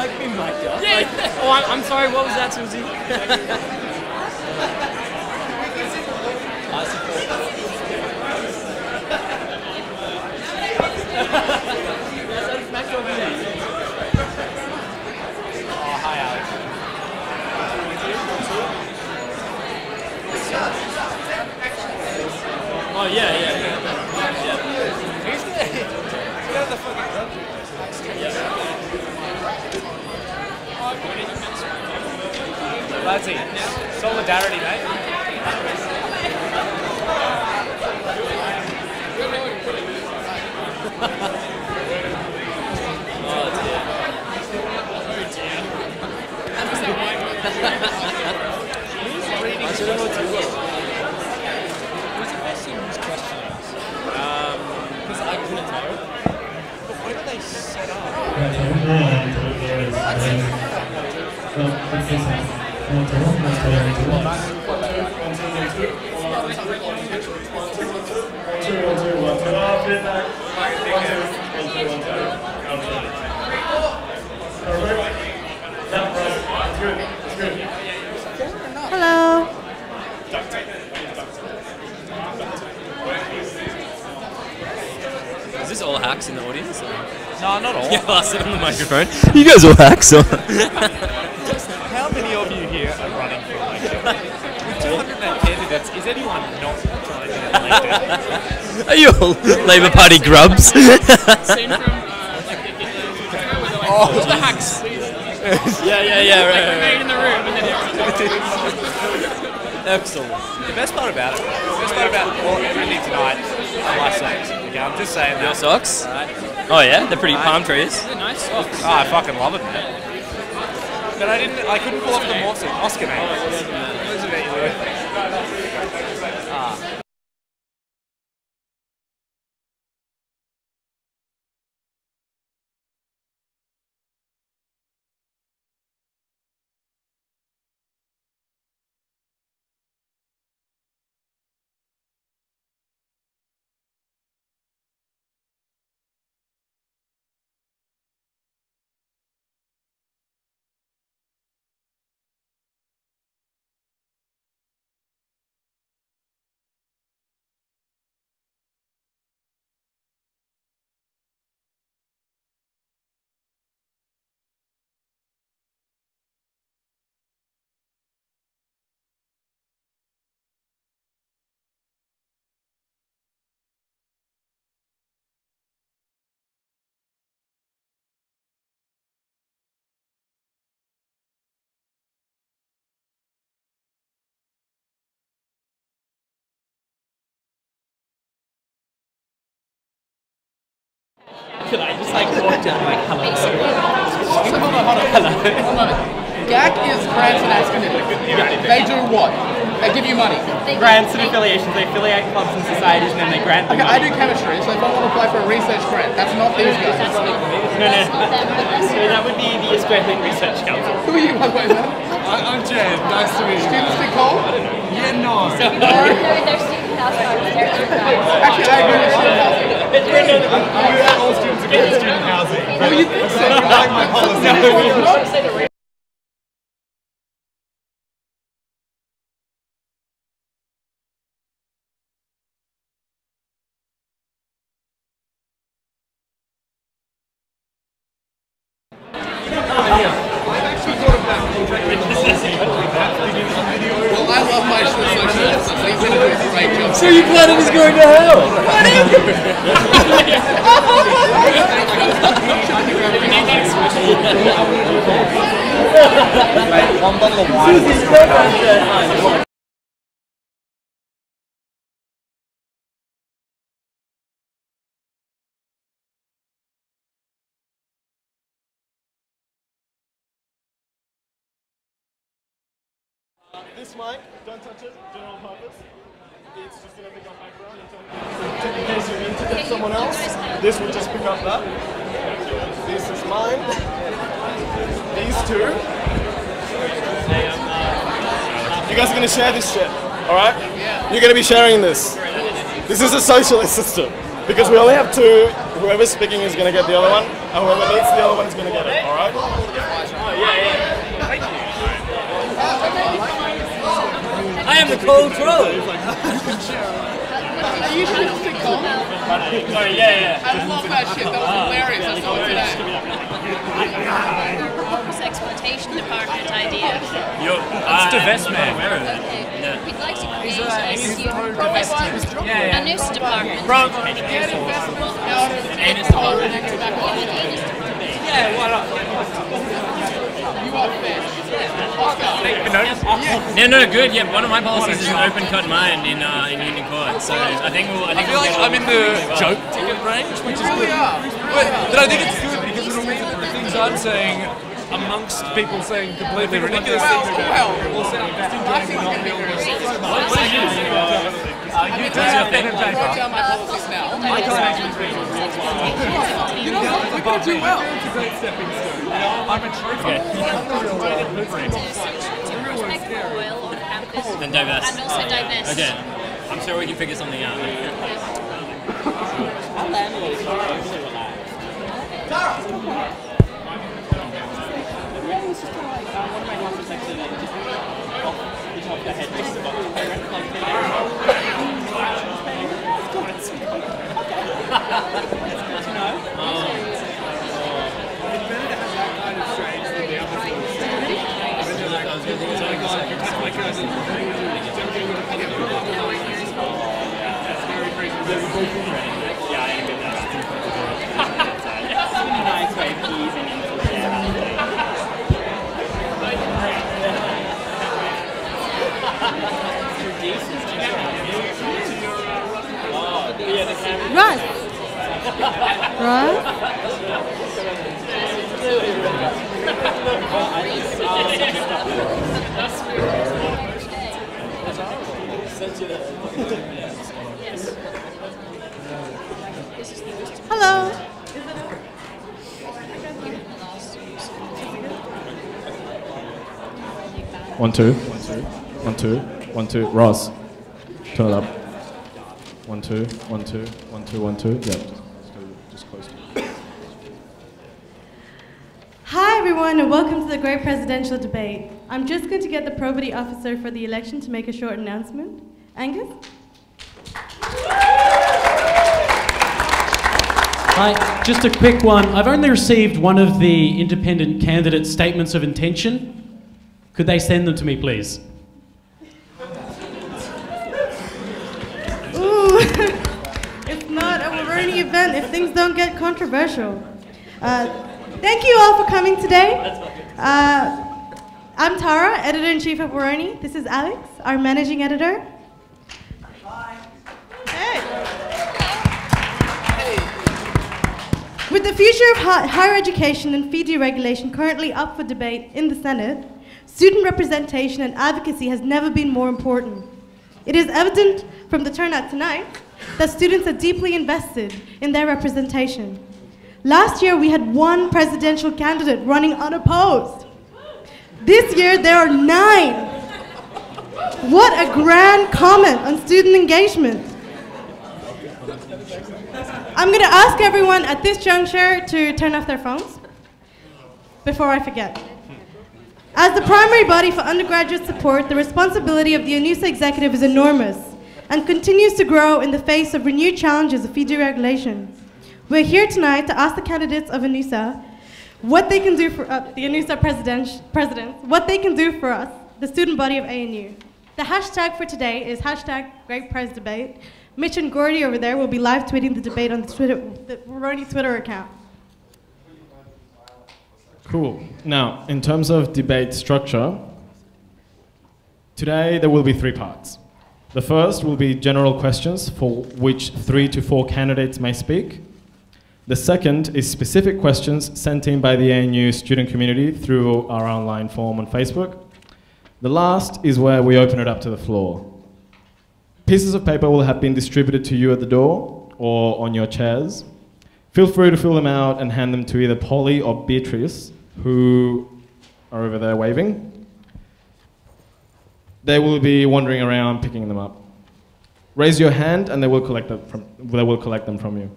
like being mic'd up? Yeah. Like, oh, I'm sorry, what was that, Susie? I support. Oh, hi, Alex. Oh, yeah. Who's the fucking That's it. Solidarity, mate. I should have known too well. Who's the person who's questioning us? Because I couldn't tell. But where do they set up? Hello. Is this all hacks in the audience? Or? No, not all. Yeah, I'll sit on the microphone. You guys all hacks, or? How many of you here are running for election? With 208 candidates, is anyone not trying to get elected? Are you all Labour Party grubs? Scene from all the hacks. Yeah, right. Made in the room and then Excellent. The best part about everything tonight are my socks. Okay, I'm just saying that. Your socks? Oh yeah, they're pretty palm trees. they're nice socks. Oh, I fucking love it, man. But I couldn't pull off the Oscar name. Could I just like walk down like hello? Hold on. GAC is grants and academic. They do what? They give you money. Grants and affiliations, they affiliate clubs and societies and then they grant them Okay, I money. do chemistry, so if I want to apply for a research grant, that's not these guys. No. So that would be the Australian Research Council. Who are you, by the way, man? I'm Jed. Nice to meet you. Students be cold? Yeah, no. Actually, Actually, I agree with student housing. I'm with all students against student housing. Well, you think so? I like my policy. Well, I love my associates, so he's going to do a great job. So you planet is going to hell? One bottle of wine. This mic, don't touch it, general purpose. It's just going to pick up background in case you need to get someone else. This will just pick up that. This is mine. These two. You guys are going to share this shit, alright? You're going to be sharing this. This is a socialist system. Because we only have two. Whoever's speaking is going to get the other one, and whoever needs the other one is going to get it, alright? cold throat. Are you sure it's cold? Sorry, yeah. I love that shit. That was hilarious. I saw it today. Exploitation department idea. It's divestment. Okay. We'd like to create a student ANUSA department. Get investments out of coal and then come back on. Yeah, why not? You are fish. No, good. Yeah, one of my policies is an open cut mind in union court. So I think I feel like I'm in the joke ticket range, which is good. But I think it's good because it'll mean that the things I'm saying amongst people saying completely ridiculous things will sound better. I think it's going to be very You do have pen and paper. Write down my policies now. I can't actually speak. You know what? We're going to do well. It's a great stepping stone. I'm a trooper. Oil on campus. Then divest. And also divest. Okay. I'm sure we can figure something out. Russ. Hello. One, two. 1, 2. 1, 2. Ross, turn it up. 1, 2. 1, 2. 1, 2. 1, 2. Yeah, just close. Hi everyone and welcome to the Great Presidential Debate. I'm just going to get the probity officer for the election to make a short announcement. Angus? Hi, just a quick one. I've only received one of the independent candidates' statements of intention. Could they send them to me, please? Ooh, it's not a Woroni event if things don't get controversial. Thank you all for coming today. I'm Tara, Editor-in-Chief of Woroni. This is Alex, our Managing Editor. Hi. Hey. With the future of higher education and fee deregulation currently up for debate in the Senate, student representation and advocacy has never been more important. It is evident from the turnout tonight that students are deeply invested in their representation. Last year, we had one presidential candidate running unopposed. This year, there are 9. What a grand comment on student engagement. I'm going to ask everyone at this juncture to turn off their phones before I forget. As the primary body for undergraduate support, the responsibility of the ANUSA executive is enormous and continues to grow in the face of renewed challenges of fee deregulation. We're here tonight to ask the candidates of ANUSA what they can do for the ANUSA presidents, what they can do for us, the student body of ANU. The hashtag for today is #GreatPresDebate. Mitch and Gordy over there will be live tweeting the debate on the Woroni Twitter account. Cool. Now, in terms of debate structure, today there will be 3 parts. The first will be general questions for which 3 to 4 candidates may speak. The second is specific questions sent in by the ANU student community through our online forum on Facebook. The last is where we open it up to the floor. Pieces of paper will have been distributed to you at the door or on your chairs. Feel free to fill them out and hand them to either Polly or Beatrice, who are over there waving. They will be wandering around picking them up. Raise your hand and they will collect them from you.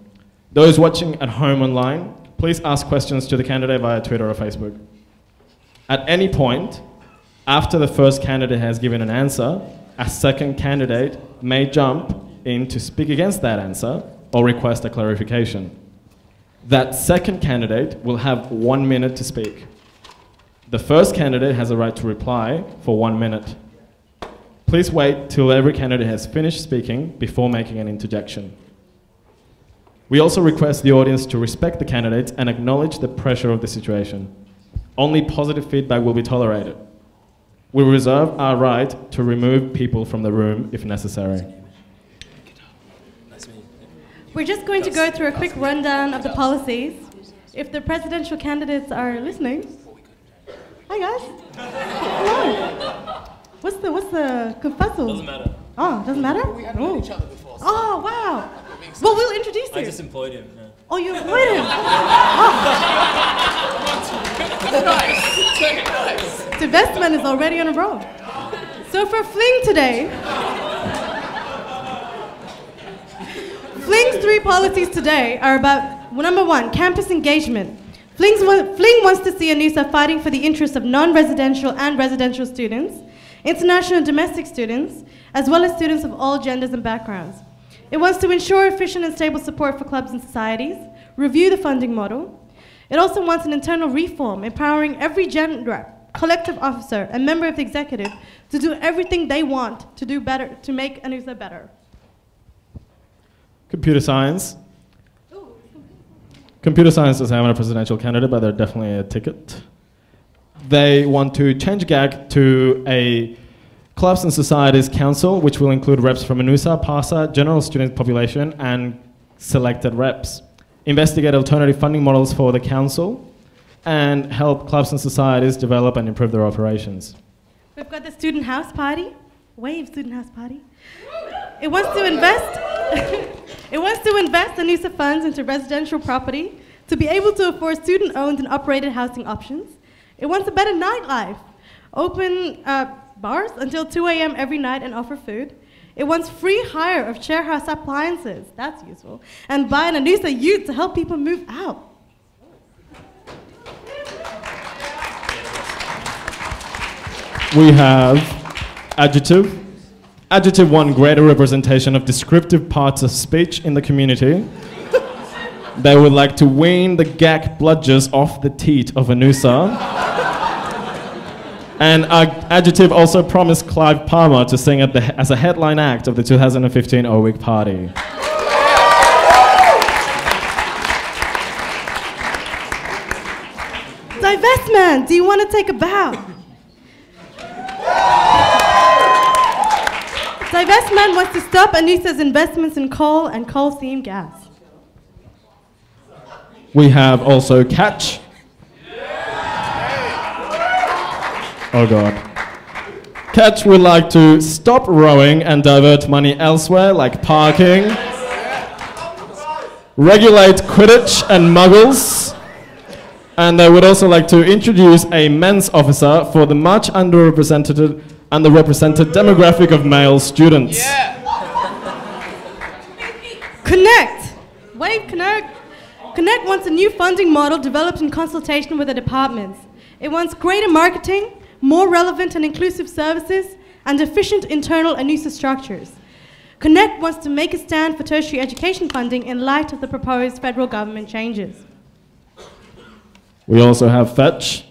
Those watching at home online, please ask questions to the candidate via Twitter or Facebook. At any point, after the first candidate has given an answer, a second candidate may jump in to speak against that answer or request a clarification. That second candidate will have 1 minute to speak. The first candidate has a right to reply for 1 minute. Please wait till every candidate has finished speaking before making an interjection. We also request the audience to respect the candidates and acknowledge the pressure of the situation. Only positive feedback will be tolerated. We reserve our right to remove people from the room if necessary. We're just going to go through a quick rundown of the policies. If the presidential candidates are listening. Hi guys. Hello. What's the kerfuffle? Doesn't matter. Oh, doesn't matter? We hadn't met each other before. So Oh, wow. Well, we'll introduce I you. just employed him. Yeah. Oh, you employed him. nice. The investment is already on a roll. So for Fling today, Fling's 3 policies today are about, number 1, campus engagement. Fling wants to see ANUSA fighting for the interests of non-residential and residential students, international and domestic students, as well as students of all genders and backgrounds. It wants to ensure efficient and stable support for clubs and societies, review the funding model. It also wants an internal reform, empowering every gender, collective officer, and member of the executive to do everything they want to do better, to make ANUSA better. Computer science. Computer science doesn't have a presidential candidate, but they're definitely a ticket. They want to change GAC to a Clubs and Societies Council, which will include reps from ANUSA, PASA, general student population, and selected reps. Investigate alternative funding models for the council, and help clubs and societies develop and improve their operations. We've got the student house party. Wave student house party. It wants to invest. It wants to invest ANUSA funds into residential property to be able to afford student-owned and operated housing options. It wants a better nightlife. Open bars until 2 a.m. every night and offer food. It wants free hire of share house appliances. That's useful. And buy an ANUSA ute to help people move out. We have adjective. Adjective 1, greater representation of descriptive parts of speech in the community. They would like to wean the GAC bludgers off the teat of ANUSA. And adjective also promised Clive Palmer to sing as a headline act of the 2015 O-Week party. Divestment, do you want to take a bow? Divestment wants to stop ANUSA's investments in coal and coal seam gas. We have also catch. Oh God. Catch would like to stop rowing and divert money elsewhere, like parking. Regulate Quidditch and muggles. And they would also like to introduce a men's officer for the much underrepresented demographic of male students. Yeah. Connect. Wave Connect. Connect wants a new funding model developed in consultation with the departments. It wants greater marketing, more relevant and inclusive services, and efficient internal ANUSA structures. Connect wants to make a stand for tertiary education funding in light of the proposed federal government changes. We also have Fetch.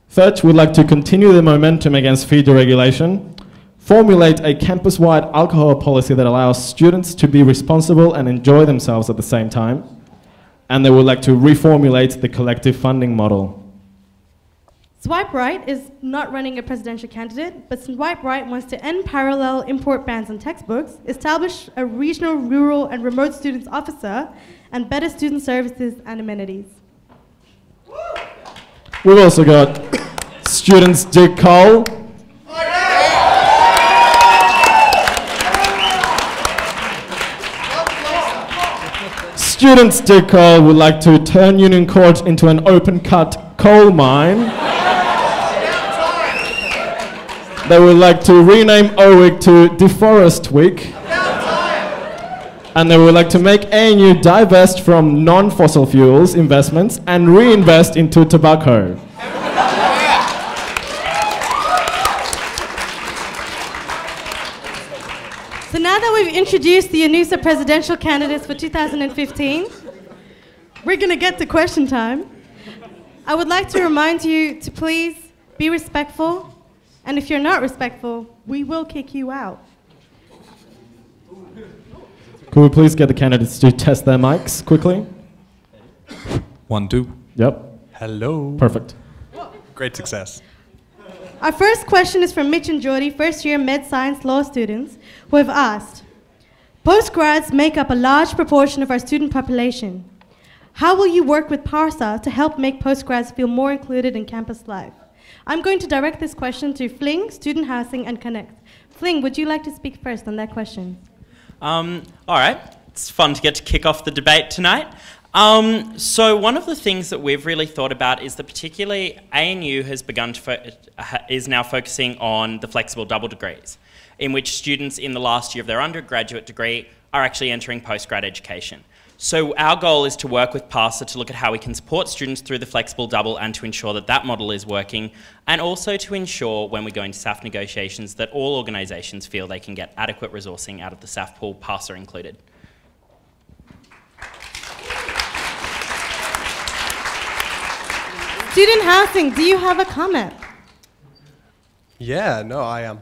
Fetch would like to continue the momentum against fee deregulation, formulate a campus-wide alcohol policy that allows students to be responsible and enjoy themselves at the same time, and they would like to reformulate the collective funding model. Swipe Right is not running a presidential candidate, but Swipe Right wants to end parallel import bans on textbooks, establish a regional, rural, and remote students officer, and better student services and amenities. We've also got Students Dig Coal. Students Dig Coal would like to turn Union Court into an open-cut coal mine. They would like to rename O-Week to Deforest Week. And they would like to make ANU divest from non-fossil fuels investments and reinvest into tobacco. So now that we've introduced the ANUSA presidential candidates for 2015, we're going to get to question time. I would like to remind you to please be respectful, and if you're not respectful, we will kick you out. Could we please get the candidates to test their mics quickly? 1, 2. Yep. Hello. Perfect. Great success. Our first question is from Mitch and Jordy, first-year med science law students, who have asked, postgrads make up a large proportion of our student population. How will you work with PARSA to help make postgrads feel more included in campus life? I'm going to direct this question to Fling, Student Housing, and Connect. Fling, would you like to speak first on that question? All right. It's fun to get to kick off the debate tonight. So one of the things that we've really thought about is that particularly ANU has begun to is now focusing on the flexible double degrees, in which students in the last year of their undergraduate degree are actually entering postgrad education. So our goal is to work with PARSA to look at how we can support students through the flexible double and to ensure that that model is working, and also to ensure when we go into SAF negotiations that all organisations feel they can get adequate resourcing out of the SAF pool, PARSA included. Student Housing, do you have a comment? Yeah, no, I am.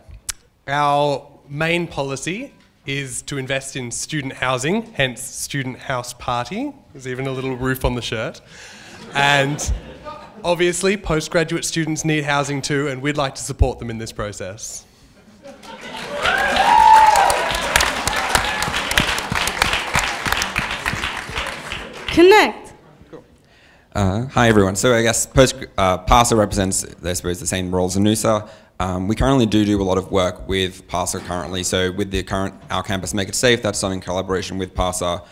Our main policy is to invest in student housing, hence Student House Party. There's even a little roof on the shirt. And obviously, postgraduate students need housing too, and we'd like to support them in this process. Connect. Hi everyone. So I guess PARSA represents, I suppose, the same role as ANUSA. We currently do a lot of work with PARSA currently. So with the current Our Campus Make It Safe, that's done in collaboration with PARSA.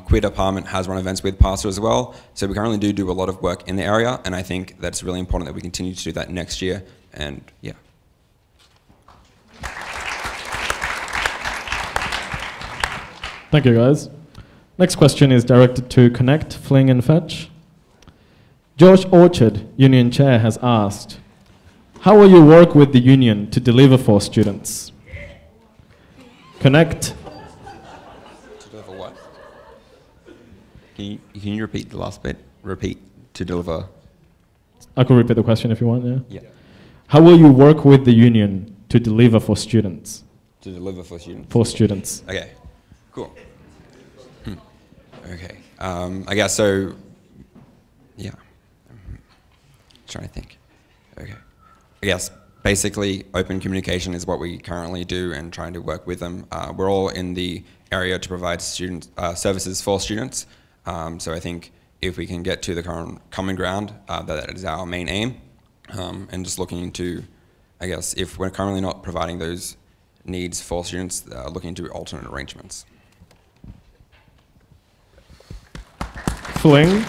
Queer Department has run events with PARSA as well. So we currently do a lot of work in the area, and I think that's really important that we continue to do that next year. And yeah. Thank you, guys. Next question is directed to Connect, Fling, and Fetch. George Orchard, Union Chair, has asked, how will you work with the union to deliver for students? Connect. To deliver what? Can you repeat the last bit? Repeat, to deliver. I could repeat the question if you want, yeah? Yeah. How will you work with the union to deliver for students? To deliver for students? For students. Okay, cool. Okay, I guess so, yeah. Trying to think. Okay. I guess basically open communication is what we currently do and trying to work with them. We're all in the area to provide student services for students. So I think if we can get to the current common ground, that is our main aim. And just looking into, I guess, if we're currently not providing those needs for students, looking into alternate arrangements. Fling.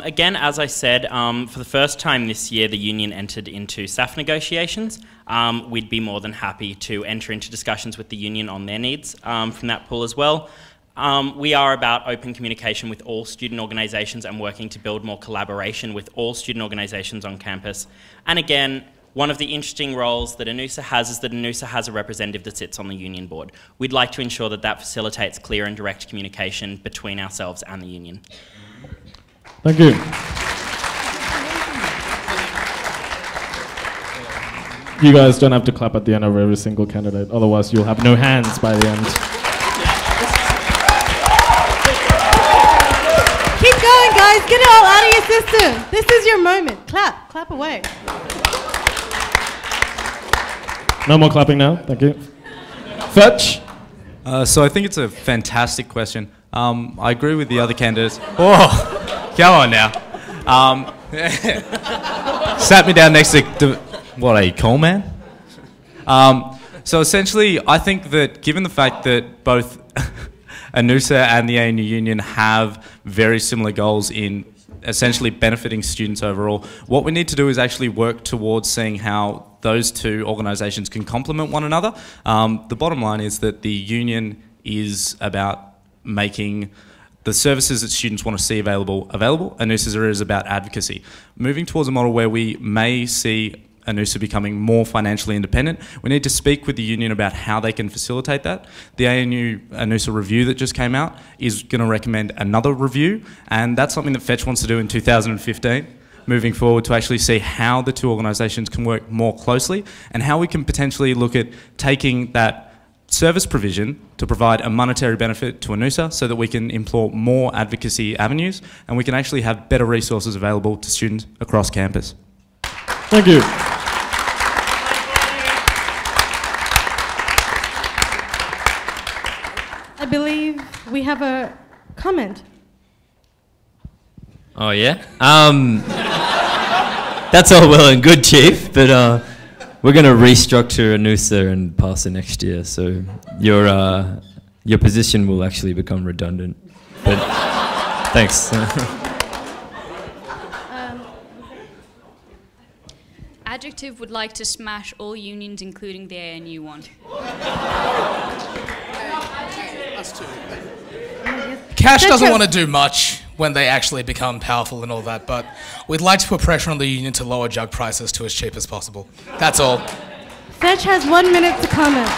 Again, as I said, for the first time this year, the union entered into SAF negotiations. We'd be more than happy to enter into discussions with the union on their needs from that pool as well. We are about open communication with all student organisations and working to build more collaboration with all student organisations on campus. And again, one of the interesting roles that ANUSA has is that ANUSA has a representative that sits on the union board. We'd like to ensure that that facilitates clear and direct communication between ourselves and the union. Thank you. You guys don't have to clap at the end of every single candidate, otherwise you'll have no hands by the end. Keep going, guys. Get it all out of your system. This is your moment. Clap. Clap away. No more clapping now. Thank you. Fetch. So I think it's a fantastic question. I agree with the other candidates. Oh! Come on now. Sat me down next to, what, a coal man? So essentially, I think that given the fact that both ANUSA and the ANU Union have very similar goals in essentially benefiting students overall, what we need to do is actually work towards seeing how those two organisations can complement one another. The bottom line is that the union is about making the services that students want to see available, ANUSA is about advocacy. Moving towards a model where we may see ANUSA becoming more financially independent. We need to speak with the union about how they can facilitate that. The ANUSA review that just came out is going to recommend another review, and that's something that Fetch wants to do in 2015. Moving forward, to actually see how the two organisations can work more closely and how we can potentially look at taking that service provision to provide a monetary benefit to ANUSA so that we can employ more advocacy avenues and we can actually have better resources available to students across campus. Thank you. I believe we have a comment. Oh yeah? That's all well and good, Chief, but we're going to restructure ANUSA and pass it next year, so your position will actually become redundant. But thanks. Adjective would like to smash all unions, including the ANU one. Cash doesn't want to do much when they actually become powerful and all that, but we'd like to put pressure on the union to lower jug prices to as cheap as possible. That's all. Fetch has 1 minute to comment.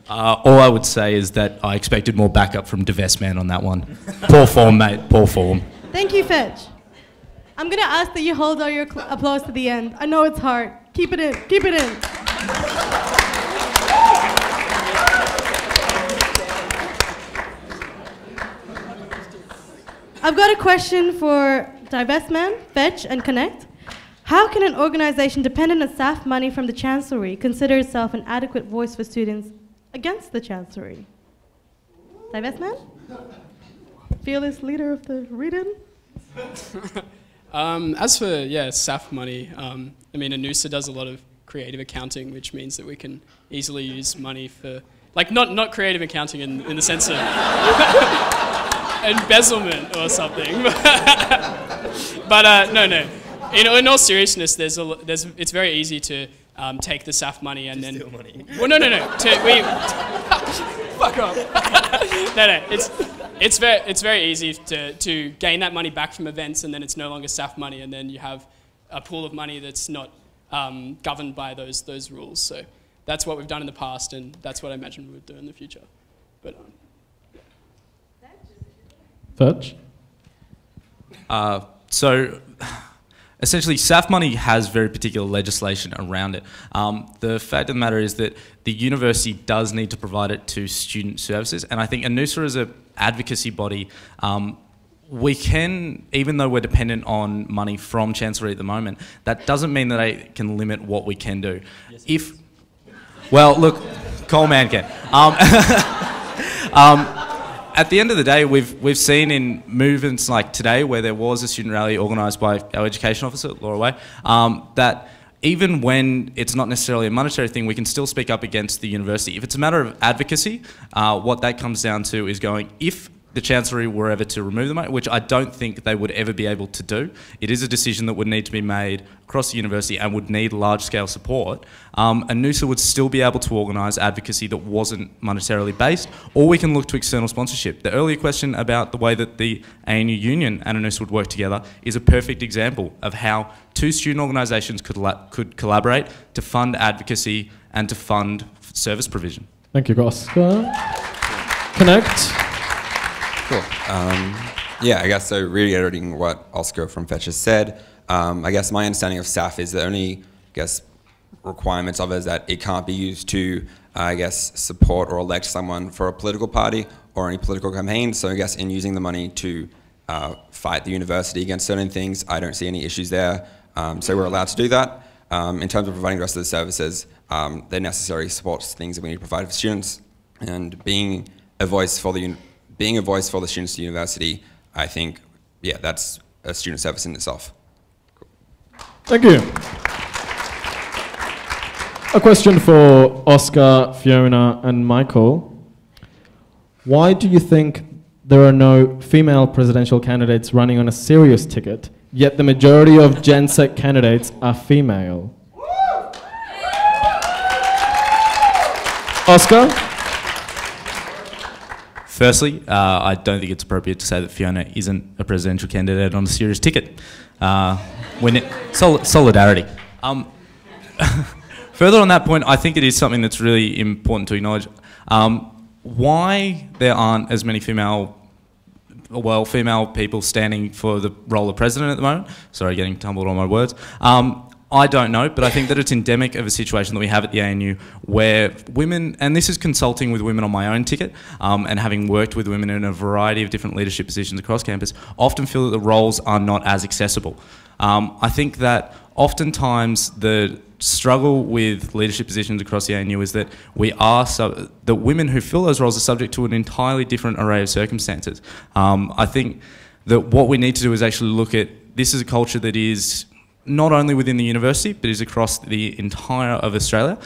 All I would say is that I expected more backup from Divestman on that one. Poor form, mate, poor form. Thank you, Fetch. I'm going to ask that you hold all your applause to the end. I know it's hard. Keep it in. Keep it in. I've got a question for Divestman, Fetch, and Connect. How can an organization dependent on staff money from the Chancellery consider itself an adequate voice for students against the Chancellery? Divestman? Fearless leader of the read-in? As for, staff money, I mean, ANUSA does a lot of creative accounting, which means that we can easily use money for, like, not creative accounting in the sense of embezzlement or something. But no. In all seriousness, it's very easy to take the SAF money and then steal money. Well, no. Fuck off. No. It's very easy to gain that money back from events, and then it's no longer SAF money, and then you have a pool of money that's not governed by those rules. So that's what we've done in the past, and that's what I imagine we would do in the future. But. Fetch? So essentially, SAF money has very particular legislation around it. The fact of the matter is that the university does need to provide it to student services, and I think ANUSA as an advocacy body, we can, even though we're dependent on money from Chancellery at the moment, that doesn't mean that I can limit what we can do. Yes, well, look, Coleman can. At the end of the day, we've seen in movements like today, where there was a student rally organised by our education officer, Laura Way, that even when it's not necessarily a monetary thing, we can still speak up against the university. If it's a matter of advocacy, what that comes down to is going, if the Chancellery were ever to remove the money, which I don't think they would ever be able to do, it is a decision that would need to be made across the university and would need large-scale support. ANUSA would still be able to organise advocacy that wasn't monetarily based, or we can look to external sponsorship. The earlier question about the way that the ANU Union and ANUSA would work together is a perfect example of how two student organisations could collaborate to fund advocacy and to fund service provision. Thank you, Oscar. Connect. Cool. Yeah, I guess so, reiterating what Oscar from Fetch has said, I guess my understanding of SAF is the only, requirements of it is that it can't be used to, support or elect someone for a political party or any political campaign. So I guess in using the money to fight the university against certain things, I don't see any issues there. So we're allowed to do that. In terms of providing the rest of the services, they're necessary supports things that we need to provide for students, and being a voice for the students of the university, I think, that's a student service in itself. Cool. Thank you. A question for Oscar, Fiona, and Michael. Why do you think there are no female presidential candidates running on a serious ticket, yet the majority of Gen Sec candidates are female? Oscar? Firstly, I don't think it's appropriate to say that Fiona isn't a presidential candidate on a serious ticket. Solidarity. Further on that point, I think it is something that's really important to acknowledge. Why there aren't as many female people standing for the role of president at the moment. Sorry, getting tumbled on my words. I don't know, but I think that it's endemic of a situation that we have at the ANU where women, and this is consulting with women on my own ticket, and having worked with women in a variety of different leadership positions across campus, often feel that the roles are not as accessible. I think that oftentimes the struggle with leadership positions across the ANU is that the women who fill those roles are subject to an entirely different array of circumstances. I think that what we need to do is actually look at, this is a culture that is not only within the university, but is across the entire of Australia.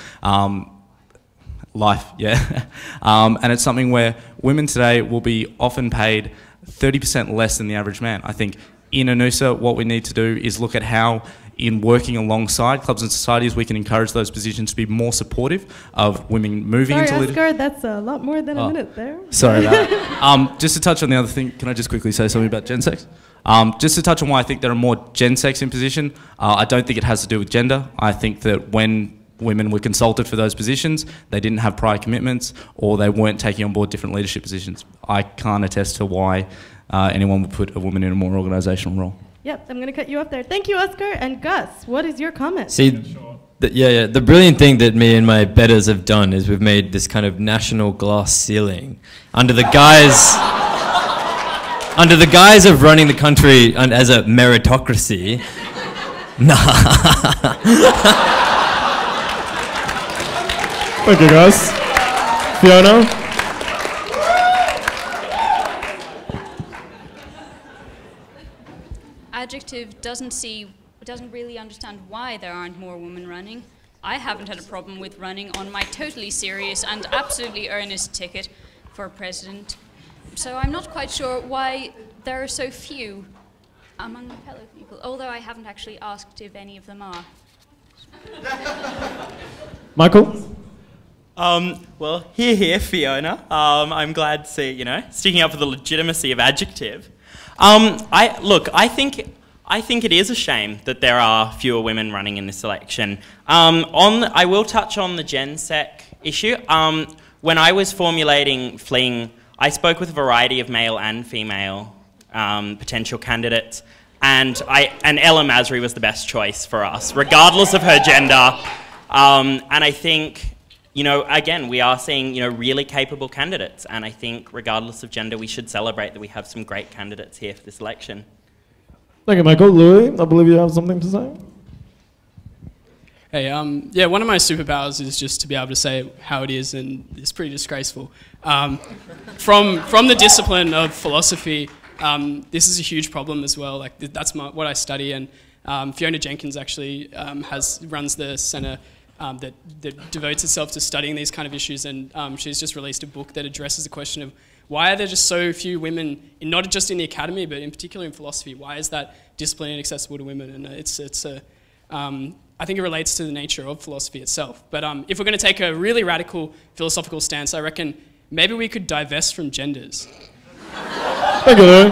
Life, yeah. And it's something where women today will be often paid 30% less than the average man. I think in ANUSA, what we need to do is look at how, in working alongside clubs and societies, we can encourage those positions to be more supportive of women moving into leadership. Sorry, Oscar, that's a lot more than a minute there. Sorry about that. Just to touch on the other thing, can I just quickly say something about gen sex? Just to touch on why I think there are more gen sex in position, I don't think it has to do with gender. I think that when women were consulted for those positions, they didn't have prior commitments or they weren't taking on board different leadership positions. I can't attest to why anyone would put a woman in a more organisational role. Yep, I'm going to cut you off there. Thank you, Oscar. And Gus, what is your comment? See, the brilliant thing that me and my betters have done is we've made this kind of national glass ceiling under the guise of running the country as a meritocracy. Thank you, guys. Fiona? Adjective doesn't really understand why there aren't more women running. I haven't had a problem with running on my totally serious and absolutely earnest ticket for president. So I'm not quite sure why there are so few among my fellow people, although I haven't actually asked if any of them are. Michael? Well, here, Fiona. I'm glad to see, sticking up for the legitimacy of adjective. I think it is a shame that there are fewer women running in this election. I will touch on the gen sec issue. When I was formulating Fling, I spoke with a variety of male and female potential candidates, and Ella Masri was the best choice for us, regardless of her gender. And I think, again, we are seeing, really capable candidates, and I think regardless of gender, we should celebrate that we have some great candidates here for this election. Thank you, Michael. Louis, I believe you have something to say. Hey, yeah, one of my superpowers is just to be able to say how it is, and it's pretty disgraceful. From the discipline of philosophy, this is a huge problem as well. Like that's what I study, and Fiona Jenkins actually runs the centre that devotes itself to studying these kind of issues, and she's just released a book that addresses the question of why are there just so few women, not just in the academy, but in particular in philosophy? Why is that discipline inaccessible to women? And I think it relates to the nature of philosophy itself. But if we're going to take a really radical philosophical stance, I reckon maybe we could divest from genders. Thank you.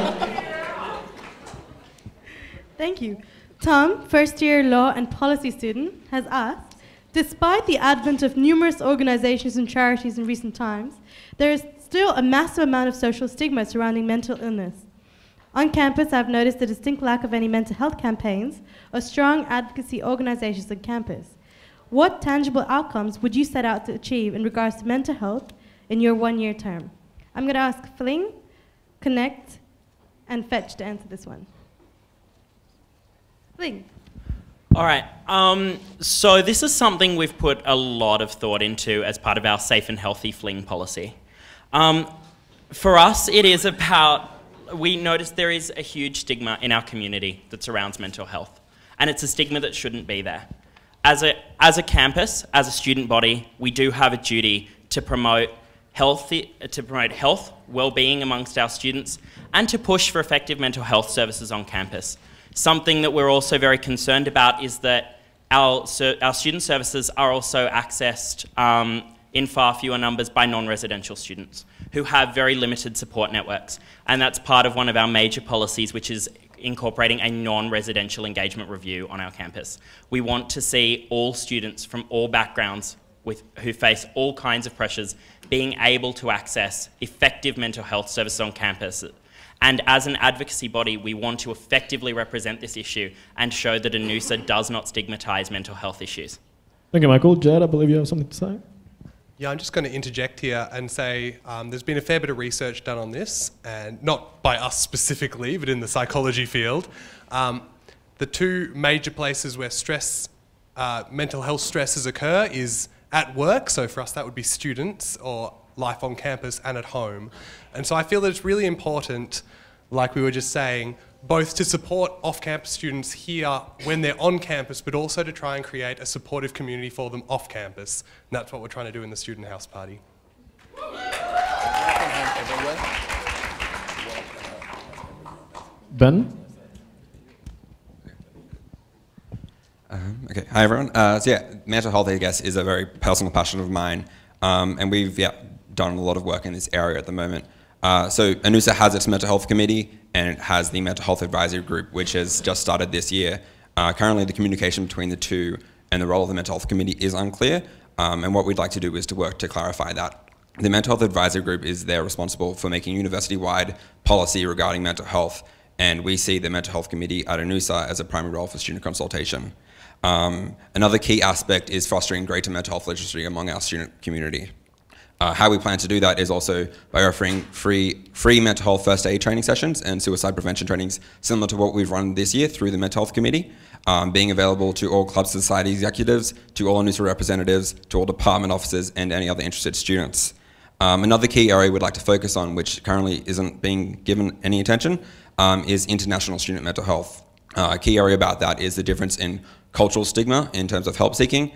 Thank you. Tom, first-year law and policy student, has asked, despite the advent of numerous organizations and charities in recent times, there is still a massive amount of social stigma surrounding mental illness. On campus, I've noticed a distinct lack of any mental health campaigns or strong advocacy organizations on campus. What tangible outcomes would you set out to achieve in regards to mental health in your one-year term? I'm going to ask Fling, Connect, and Fetch to answer this one. Fling. All right, so this is something we've put a lot of thought into as part of our safe and healthy Fling policy. For us, it is about, we notice there is a huge stigma in our community that surrounds mental health, and it's a stigma that shouldn't be there. As a campus, as a student body, we do have a duty to promote health, well-being amongst our students, and to push for effective mental health services on campus. Something that we're also very concerned about is that our student services are also accessed in far fewer numbers by non-residential students who have very limited support networks. And that's part of one of our major policies, which is incorporating a non-residential engagement review on our campus. We want to see all students from all backgrounds who face all kinds of pressures being able to access effective mental health services on campus. And as an advocacy body, we want to effectively represent this issue and show that ANUSA does not stigmatise mental health issues. Thank you, Michael. Jed, I believe you have something to say? Yeah, I'm just going to interject here and say there's been a fair bit of research done on this, and not by us specifically, but in the psychology field. The two major places where mental health stresses occur is at work, so for us that would be students, or life on campus, and at home. And so I feel that it's really important, like we were just saying, both to support off-campus students here when they're on campus, but also to try and create a supportive community for them off campus. And that's what we're trying to do in the Student House Party. Ben? Okay, hi everyone. So yeah, mental health, I guess, is a very personal passion of mine. And we've done a lot of work in this area at the moment. So ANUSA has its mental health committee, and it has the mental health advisory group, which has just started this year. Currently the communication between the two and the role of the mental health committee is unclear, and what we'd like to do is to work to clarify that. The mental health advisory group is there responsible for making university-wide policy regarding mental health, and we see the mental health committee at ANUSA as a primary role for student consultation. Another key aspect is fostering greater mental health literacy among our student community. How we plan to do that is also by offering free mental health first aid training sessions and suicide prevention trainings similar to what we've run this year through the Mental Health Committee, being available to all club society executives, to all ANUSA representatives, to all department officers and any other interested students. Another key area we'd like to focus on, which currently isn't being given any attention, is international student mental health. A key area about that is the difference in cultural stigma in terms of help seeking,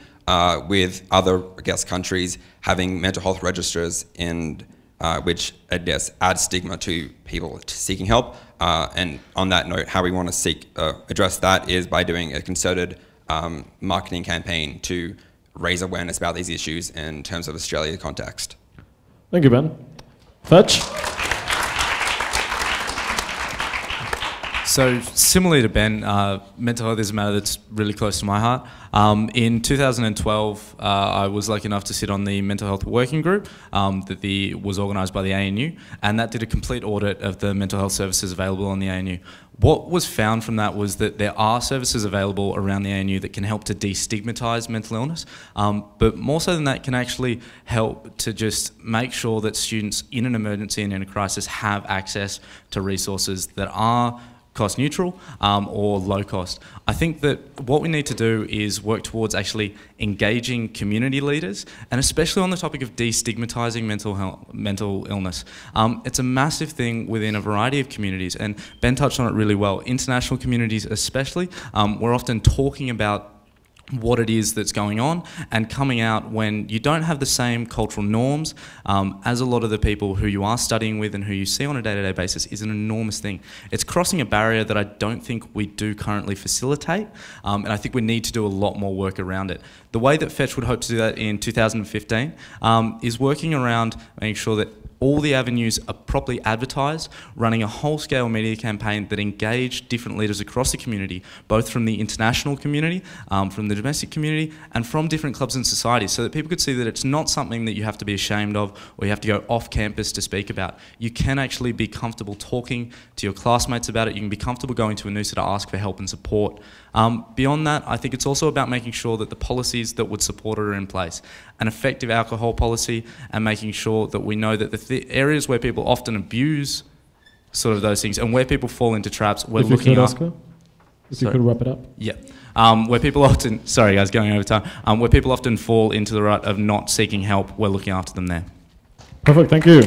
with other, I guess, countries having mental health registers and which, I guess, add stigma to people seeking help. And on that note, how we want to address that is by doing a concerted marketing campaign to raise awareness about these issues in terms of Australia context. Thank you, Ben. Fetch? So similarly to Ben, mental health is a matter that's really close to my heart. In 2012, I was lucky enough to sit on the mental health working group that was organised by the ANU, and that did a complete audit of the mental health services available on the ANU. What was found from that was that there are services available around the ANU that can help to destigmatise mental illness, but more so than that, can actually help to just make sure that students in an emergency and in a crisis have access to resources that are cost neutral or low cost. I think that what we need to do is work towards actually engaging community leaders, and especially on the topic of destigmatizing mental illness. It's a massive thing within a variety of communities, and Ben touched on it really well. International communities especially, we're often talking about what it is that's going on and coming out when you don't have the same cultural norms as a lot of the people who you are studying with and who you see on a day-to-day basis is an enormous thing. It's crossing a barrier that I don't think we do currently facilitate, and I think we need to do a lot more work around it. The way that Fetch would hope to do that in 2015 is working around making sure that all the avenues are properly advertised, running a whole-scale media campaign that engage different leaders across the community, both from the international community, from the domestic community, and from different clubs and societies, so that people could see that it's not something that you have to be ashamed of or you have to go off campus to speak about. You can actually be comfortable talking to your classmates about it. You can be comfortable going to ANUSA to ask for help and support. Beyond that, I think it's also about making sure that the policies that would support it are in place. An effective alcohol policy, and making sure that we know that the areas where people often abuse sort of those things and where people fall into traps, we're looking at. If you could wrap it up. Yeah. Where people often, sorry guys, going over time, where people often fall into the rut of not seeking help, we're looking after them there. Perfect, thank you.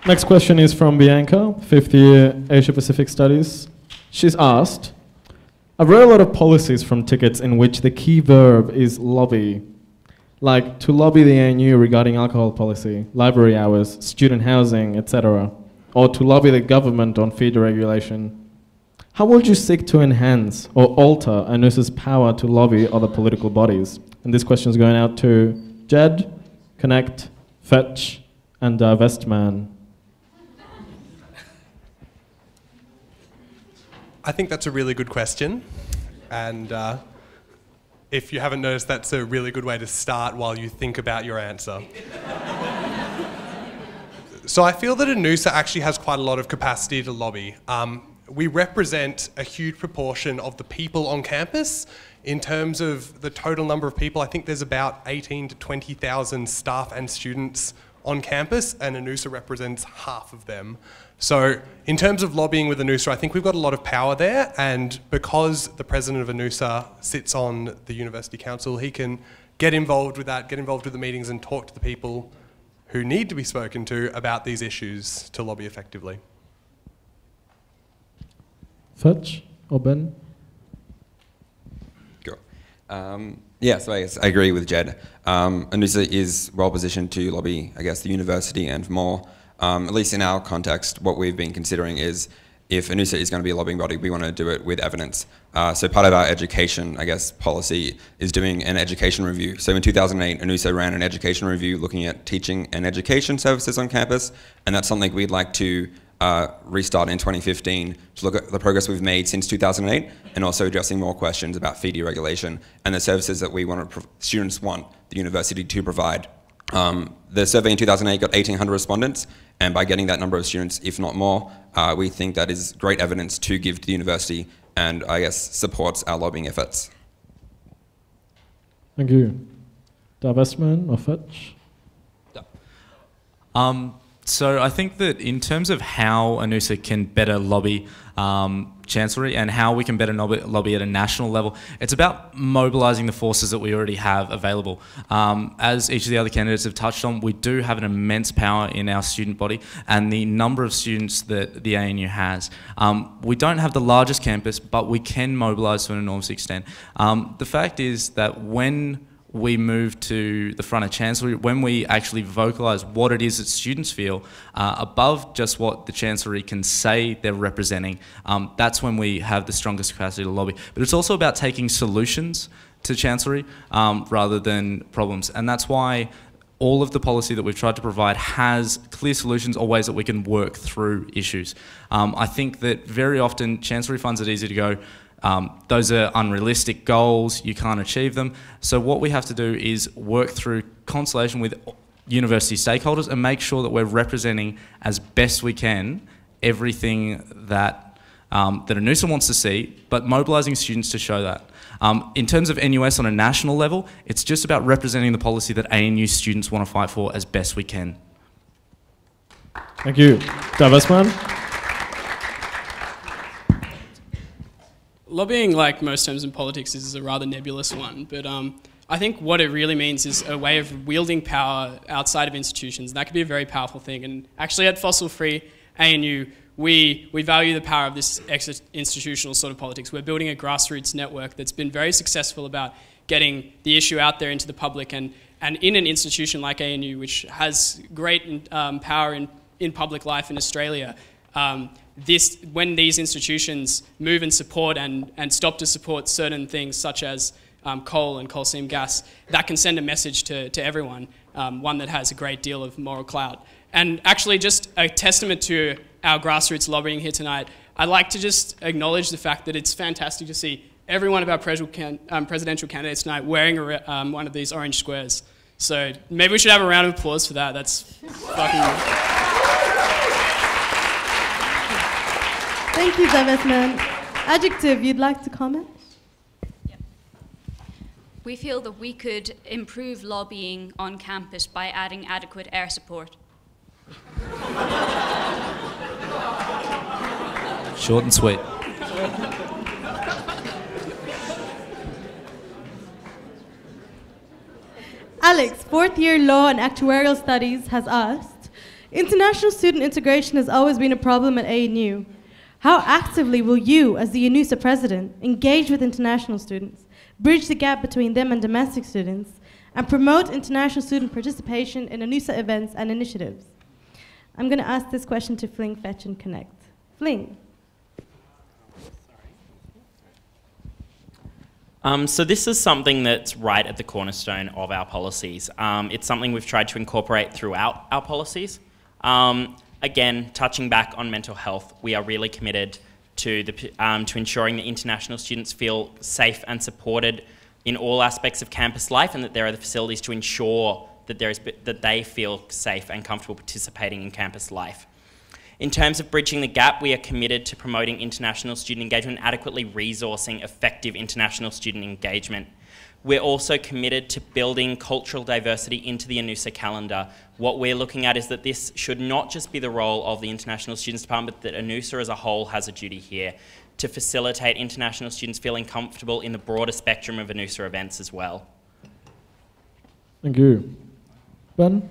Next question is from Bianca, 5th year Asia Pacific Studies. She's asked, I've read a lot of policies from tickets in which the key verb is lobby, like to lobby the ANU regarding alcohol policy, library hours, student housing, etc., or to lobby the government on fee deregulation. How would you seek to enhance or alter ANUSA's power to lobby other political bodies? And this question is going out to Jed, Connect, Fetch, and Vestman. I think that's a really good question. And if you haven't noticed, that's a really good way to start while you think about your answer. So I feel that ANUSA actually has quite a lot of capacity to lobby. We represent a huge proportion of the people on campus. In terms of the total number of people, I think there's about 18 to 20,000 staff and students on campus, and ANUSA represents half of them. So in terms of lobbying with ANUSA, I think we've got a lot of power there, and because the president of ANUSA sits on the university council, he can get involved with that, get involved with the meetings and talk to the people who need to be spoken to about these issues to lobby effectively. Fetch or Ben? Cool. Yeah, so I guess I agree with Jed. ANUSA is well positioned to lobby, I guess, the university and more. At least in our context, what we've been considering is if ANUSA is going to be a lobbying body, we want to do it with evidence. So part of our education, I guess, policy is doing an education review. So in 2008, ANUSA ran an education review looking at teaching and education services on campus, and that's something we'd like to restart in 2015 to look at the progress we've made since 2008 and also addressing more questions about fee deregulation and the services that we want students want the university to provide. The survey in 2008 got 1,800 respondents, and by getting that number of students, if not more, we think that is great evidence to give to the university and, I guess, supports our lobbying efforts. Thank you. Divestment or Fetch? So I think that in terms of how ANUSA can better lobby Chancellery and how we can better lobby at a national level, it's about mobilising the forces that we already have available. As each of the other candidates have touched on, we do have an immense power in our student body and the number of students that the ANU has. We don't have the largest campus, but we can mobilise to an enormous extent. The fact is that when we move to the front of Chancellery, when we actually vocalise what it is that students feel, above just what the Chancellery can say they're representing, that's when we have the strongest capacity to lobby. But it's also about taking solutions to Chancellery rather than problems. And that's why all of the policy that we've tried to provide has clear solutions or ways that we can work through issues. I think that very often Chancellery finds it easy to go, those are unrealistic goals, you can't achieve them. So what we have to do is work through consultation with university stakeholders and make sure that we're representing as best we can everything that, that ANUSA wants to see, but mobilising students to show that. In terms of NUS on a national level, it's just about representing the policy that ANU students want to fight for as best we can. Thank you. Davasman? Lobbying, like most terms in politics, is a rather nebulous one, but I think what it really means is a way of wielding power outside of institutions, and that could be a very powerful thing. And actually at Fossil Free ANU, we value the power of this institutional sort of politics. We're building a grassroots network that's been very successful about getting the issue out there into the public, and in an institution like ANU, which has great power in public life in Australia, when these institutions move and support and stop to support certain things such as coal and coal seam gas, that can send a message to everyone, one that has a great deal of moral clout. And actually just a testament to our grassroots lobbying here tonight, I'd like to just acknowledge the fact that it's fantastic to see every one of our presidential candidates tonight wearing one of these orange squares. So maybe we should have a round of applause for that. That's fucking... Thank you, Davesman. Adjective, you'd like to comment? Yeah. We feel that we could improve lobbying on campus by adding adequate air support. Short and sweet. Alex, fourth year law and actuarial studies, has asked, international student integration has always been a problem at ANU. How actively will you, as the ANUSA President, engage with international students, bridge the gap between them and domestic students, and promote international student participation in ANUSA events and initiatives? I'm going to ask this question to Fling, Fetch, and Connect. Fling. So this is something that's right at the cornerstone of our policies. It's something we've tried to incorporate throughout our policies. Again, touching back on mental health, we are really committed to ensuring that international students feel safe and supported in all aspects of campus life, and that there are the facilities to ensure that they feel safe and comfortable participating in campus life. In terms of bridging the gap, we are committed to promoting international student engagement and adequately resourcing effective international student engagement. We're also committed to building cultural diversity into the ANUSA calendar. What we're looking at is that this should not just be the role of the International Students Department, but that ANUSA as a whole has a duty here to facilitate international students feeling comfortable in the broader spectrum of ANUSA events as well. Thank you. Ben?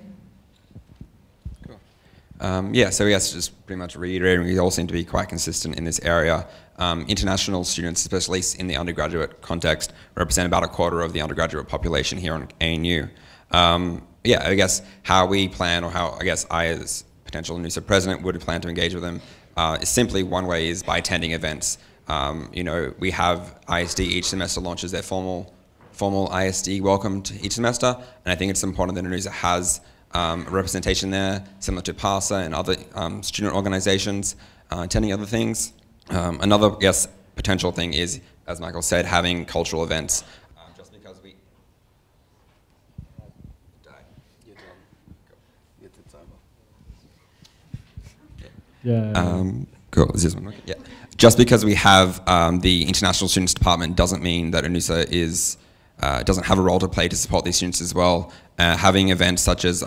Yeah, so yes, just pretty much reiterating, we all seem to be quite consistent in this area. International students, especially in the undergraduate context, represent about a quarter of the undergraduate population here on ANU. Yeah, I guess how we plan, or how I guess I as potential ANUSA president would plan to engage with them is simply, one way is by attending events. You know, we have ISD each semester launches their formal ISD welcome to each semester, and I think it's important that ANUSA has representation there, similar to PASA and other student organizations, attending other things. Another, yes, potential thing is, as Michael said, having cultural events. Just because we... Yeah. Cool. Is this one working? Yeah. Just because we have the International Students Department doesn't mean that ANUSA is doesn't have a role to play to support these students as well. Having events such as,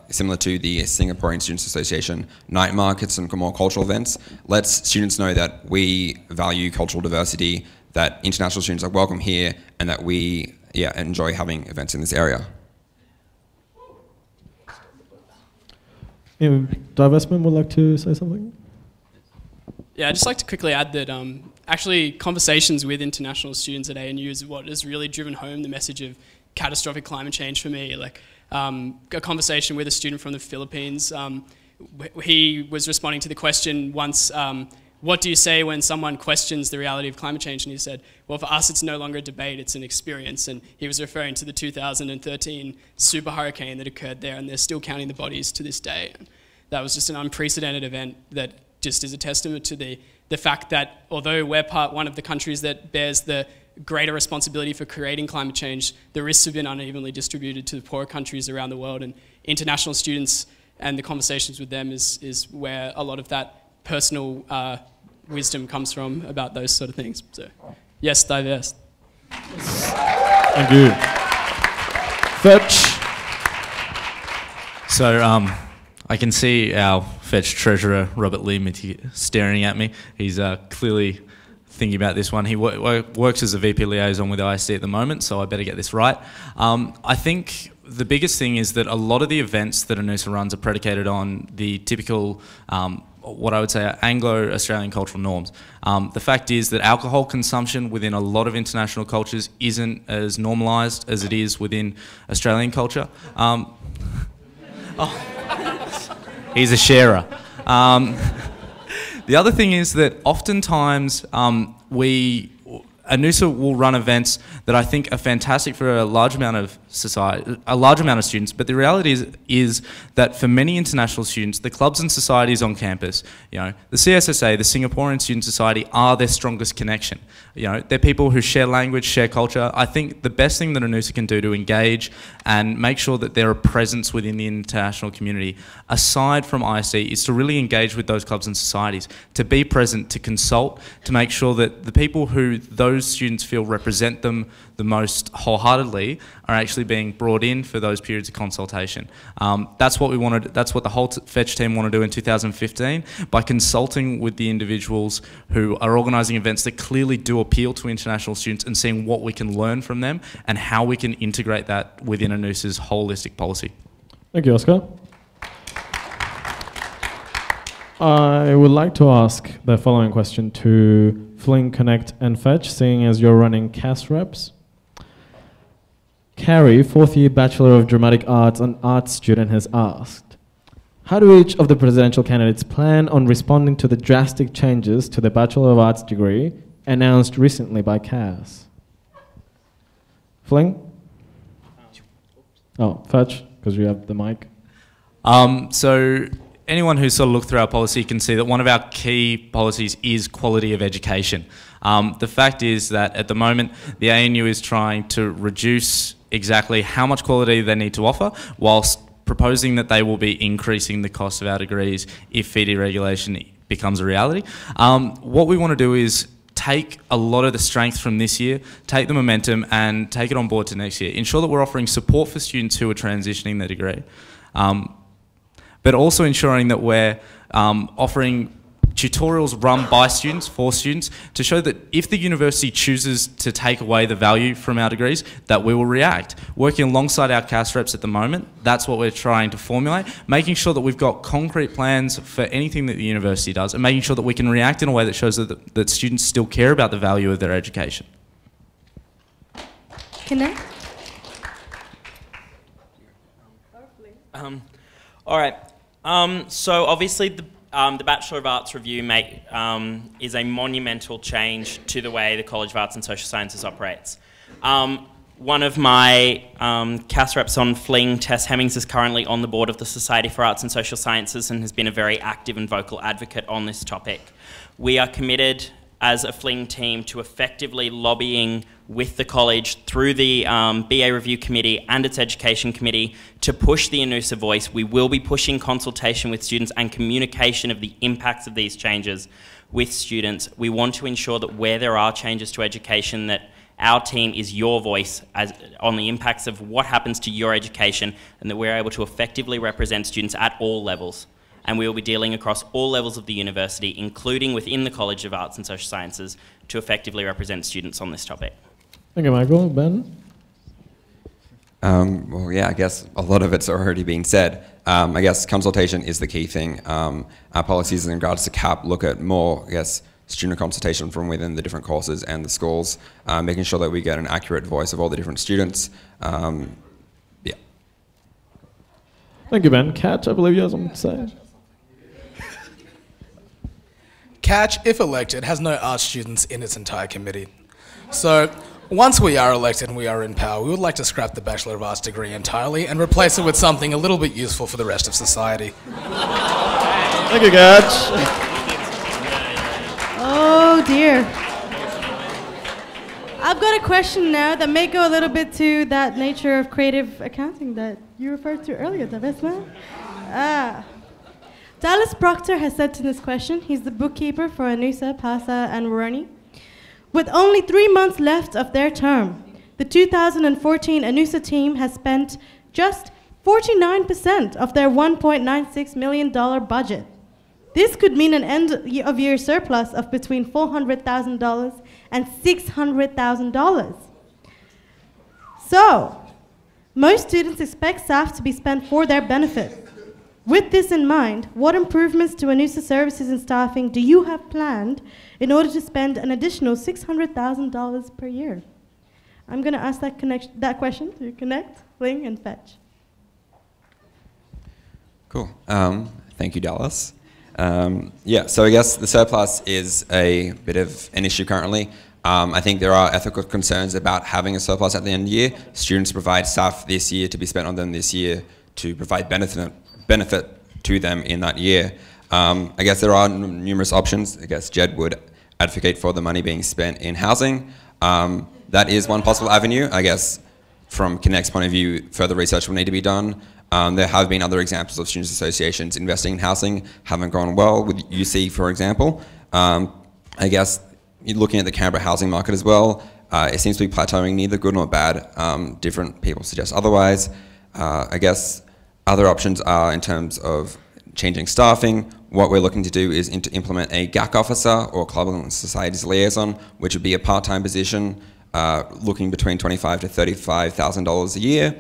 similar to the Singaporean Students Association, night markets and more cultural events, lets students know that we value cultural diversity, that international students are welcome here, and that we enjoy having events in this area. Divestment would like to say something? Yeah, I'd just like to quickly add that actually conversations with international students at ANU is what has really driven home the message of catastrophic climate change for me. Like a conversation with a student from the Philippines, he was responding to the question once, what do you say when someone questions the reality of climate change? And he said, well, for us, it's no longer a debate, it's an experience. And he was referring to the 2013 super hurricane that occurred there, and they're still counting the bodies to this day. And that was just an unprecedented event that just is a testament to the fact that although we're one of the countries that bears the greater responsibility for creating climate change, the risks have been unevenly distributed to the poorer countries around the world, and international students and the conversations with them is where a lot of that personal wisdom comes from about those sort of things. So, yes, divest. Thank you. Fetch. So, I can see our Fetch treasurer, Robert Lee, staring at me. He's clearly thinking about this one. He works as a VP liaison with ISD at the moment, so I better get this right. I think the biggest thing is that a lot of the events that ANUSA runs are predicated on the typical, what I would say are Anglo-Australian cultural norms. The fact is that alcohol consumption within a lot of international cultures isn't as normalised as it is within Australian culture. He's a sharer. The other thing is that oftentimes ANUSA will run events that I think are fantastic for a large amount of students, but the reality is that for many international students, the clubs and societies on campus, you know, the CSSA, the Singaporean Student Society, are their strongest connection. You know, they're people who share language, share culture. I think the best thing that ANUSA can do to engage and make sure that they're a presence within the international community, aside from ISD, is to really engage with those clubs and societies, to be present, to consult, to make sure that the people who those students feel represent them the most wholeheartedly are actually being brought in for those periods of consultation. That's what we wanted. That's what the whole Fetch team want to do in 2015 by consulting with the individuals who are organising events that clearly do appeal to international students and seeing what we can learn from them and how we can integrate that within ANUSA's holistic policy. Thank you, Oscar. I would like to ask the following question to Fling, Connect and Fetch, seeing as you're running CAS reps. Carrie, fourth year Bachelor of Dramatic Arts and Arts student, has asked, how do each of the presidential candidates plan on responding to the drastic changes to the Bachelor of Arts degree announced recently by CAS? Fling? Oh, Fetch, because you have the mic. So anyone who's sort of looked through our policy can see that one of our key policies is quality of education. The fact is that at the moment, the ANU is trying to reduce exactly how much quality they need to offer, whilst proposing that they will be increasing the cost of our degrees if fee deregulation becomes a reality. What we want to do is take a lot of the strength from this year, take the momentum and take it on board to next year. Ensure that we're offering support for students who are transitioning their degree, but also ensuring that we're offering tutorials run by students, for students, to show that if the university chooses to take away the value from our degrees, that we will react. Working alongside our CAS reps at the moment, that's what we're trying to formulate, making sure that we've got concrete plans for anything that the university does, and making sure that we can react in a way that shows that students still care about the value of their education. Connect? All right. So obviously the Bachelor of Arts Review is a monumental change to the way the College of Arts and Social Sciences operates. One of my CAS reps on Fling, Tess Hemmings, is currently on the board of the Society for Arts and Social Sciences and has been a very active and vocal advocate on this topic. We are committed as a Fling team to effectively lobbying with the college through the BA Review Committee and its Education Committee to push the ANUSA voice. We will be pushing consultation with students and communication of the impacts of these changes with students. We want to ensure that where there are changes to education, that our team is your voice on the impacts of what happens to your education, and that we're able to effectively represent students at all levels. And we will be dealing across all levels of the university, including within the College of Arts and Social Sciences, to effectively represent students on this topic. Thank you, Michael. Ben? Well, yeah, I guess a lot of it's already been said. I guess consultation is the key thing. Our policies in regards to CAP look at more, I guess, student consultation from within the different courses and the schools, making sure that we get an accurate voice of all the different students. Yeah. Thank you, Ben. Kat, I believe you have something to say. Catch, if elected, has no art students in its entire committee. So, once we are elected and we are in power, we would like to scrap the Bachelor of Arts degree entirely and replace it with something a little bit useful for the rest of society. Thank you, Catch. Oh dear. I've got a question now that may go a little bit to that nature of creative accounting that you referred to earlier, Davesma. Dallas Proctor has said to this question, he's the bookkeeper for ANUSA, PASA, and Woroni. With only 3 months left of their term, the 2014 ANUSA team has spent just 49% of their $1.96 million budget. This could mean an end-of-year surplus of between $400,000 and $600,000. So, most students expect staff to be spent for their benefit. With this in mind, what improvements to ANUSA services and staffing do you have planned in order to spend an additional $600,000 per year? I'm going to ask that question to Connect, Fling, and Fetch. Cool. Thank you, Dallas. Yeah, so I guess the surplus is a bit of an issue currently. I think there are ethical concerns about having a surplus at the end of the year. Students provide staff this year to be spent on them this year to provide benefit to them in that year. I guess there are numerous options. I guess Jed would advocate for the money being spent in housing. That is one possible avenue. I guess from Connect's point of view, further research will need to be done. There have been other examples of students' associations investing in housing, haven't gone well, with UC, for example. I guess looking at the Canberra housing market as well, it seems to be plateauing, neither good nor bad. Different people suggest otherwise. I guess other options are in terms of changing staffing. What we're looking to do is to implement a GAC officer or Club and Societies liaison, which would be a part-time position, looking between $25,000 to $35,000 a year.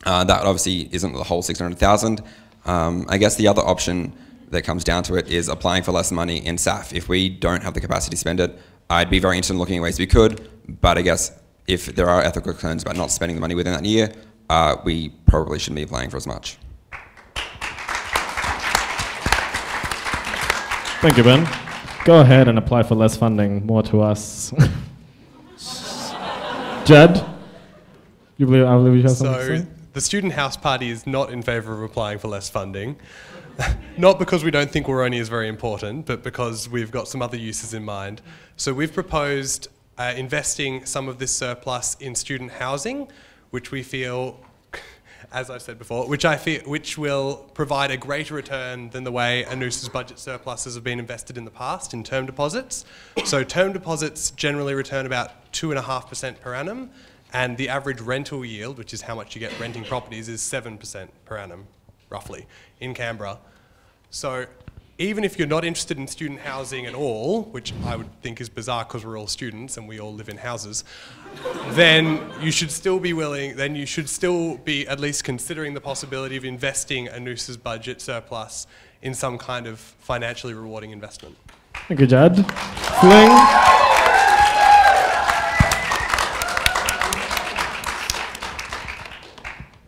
That obviously isn't the whole $600,000. I guess the other option that comes down to it is applying for less money in SAF. If we don't have the capacity to spend it, I'd be very interested in looking at ways we could, but I guess if there are ethical concerns about not spending the money within that year, we probably shouldn't be applying for as much. Thank you, Ben. Go ahead and apply for less funding, more to us. Jed? I believe you have something to So say? the Student House Party is not in favour of applying for less funding. Not because we don't think Woroni is very important, but because we've got some other uses in mind. So we've proposed investing some of this surplus in student housing, which we feel, as I've said before, which will provide a greater return than the way ANUSA's budget surpluses have been invested in the past in term deposits. So term deposits generally return about 2.5% per annum, and the average rental yield, which is how much you get renting properties, is 7% per annum, roughly, in Canberra. So even if you're not interested in student housing at all, which I would think is bizarre because we're all students and we all live in houses, then you should still be at least considering the possibility of investing ANUSA's budget surplus in some kind of financially rewarding investment. Thank you, Jad. Fling.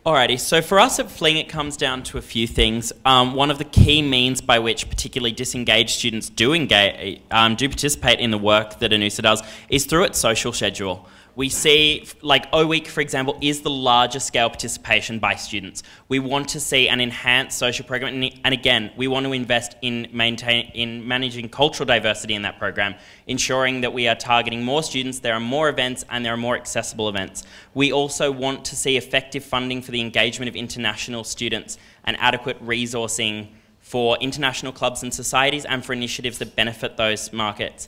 Alrighty, so for us at Fling, it comes down to a few things. One of the key means by which particularly disengaged students do participate in the work that ANUSA does is through its social schedule. We see, like O-Week, for example, is the largest scale participation by students. We want to see an enhanced social program, and again, we want to invest in managing cultural diversity in that program, ensuring that we are targeting more students, there are more events, and there are more accessible events. We also want to see effective funding for the engagement of international students and adequate resourcing for international clubs and societies and for initiatives that benefit those markets.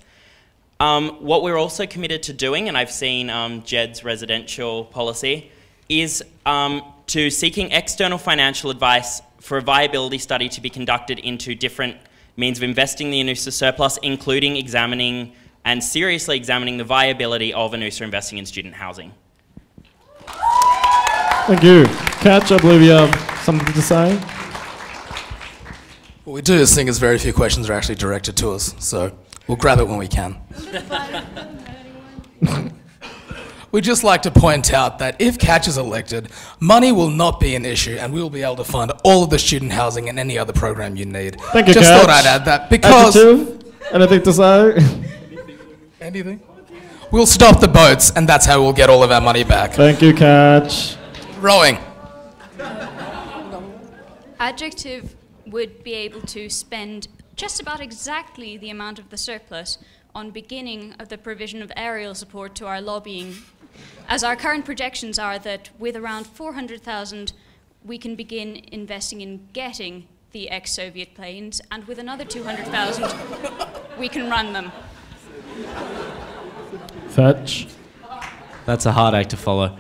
What we're also committed to doing, and I've seen Jed's residential policy, is to seeking external financial advice for a viability study to be conducted into different means of investing the ANUSA surplus, including examining and seriously examining the viability of ANUSA investing in student housing. Thank you. Catch, I believe you have something to say. What we do is think is very few questions are actually directed to us, so we'll grab it when we can. We'd just like to point out that if Catch is elected, money will not be an issue and we will be able to fund all of the student housing and any other program you need. Thank you, just Catch. thought I'd add that because... Adjective? Anything to say? Anything? We'll stop the boats and that's how we'll get all of our money back. Thank you, Catch. Rowing. Adjective would be able to spend just about exactly the amount of the surplus on beginning of the provision of aerial support to our lobbying, as our current projections are that with around 400,000 we can begin investing in getting the ex-Soviet planes, and with another 200,000 we can run them. Fetch. That's a hard act to follow.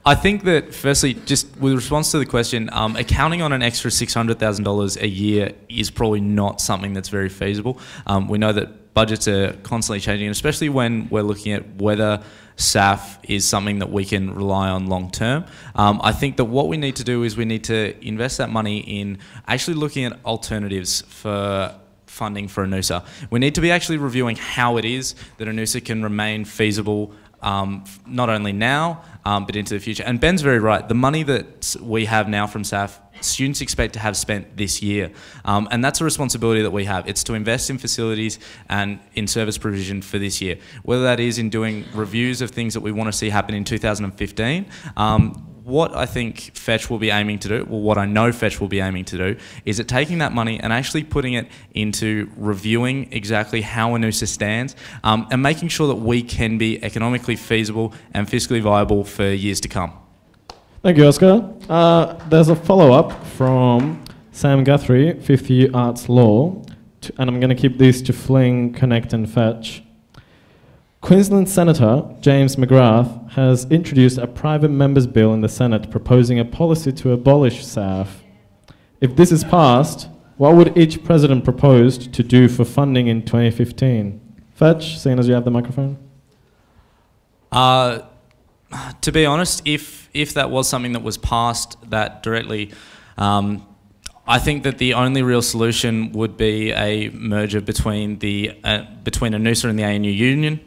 I think that, firstly, just with response to the question, accounting on an extra $600,000 a year is probably not something that's very feasible. We know that budgets are constantly changing, and especially when we're looking at whether SAF is something that we can rely on long term. I think that what we need to do is we need to invest that money in actually looking at alternatives for funding for ANUSA. We need to be actually reviewing how it is that ANUSA can remain feasible not only now, but into the future. And Ben's very right. The money that we have now from SAF, students expect to have spent this year. And that's a responsibility that we have. It's to invest in facilities and in service provision for this year. Whether that is in doing reviews of things that we want to see happen in 2015, what I think Fetch will be aiming to do, well, what I know Fetch will be aiming to do, is at taking that money and actually putting it into reviewing exactly how ANUSA stands and making sure that we can be economically feasible and fiscally viable for years to come. Thank you, Oscar. There's a follow-up from Sam Guthrie, 5th year Arts Law, and I'm going to keep these to Fling, Connect and Fetch. Queensland Senator James McGrath has introduced a private member's bill in the Senate proposing a policy to abolish SAF. If this is passed, what would each president propose to do for funding in 2015? Fetch, seeing as you have the microphone. To be honest, if that was something that was passed that directly, I I think that the only real solution would be a merger between between ANUSA and the ANU union,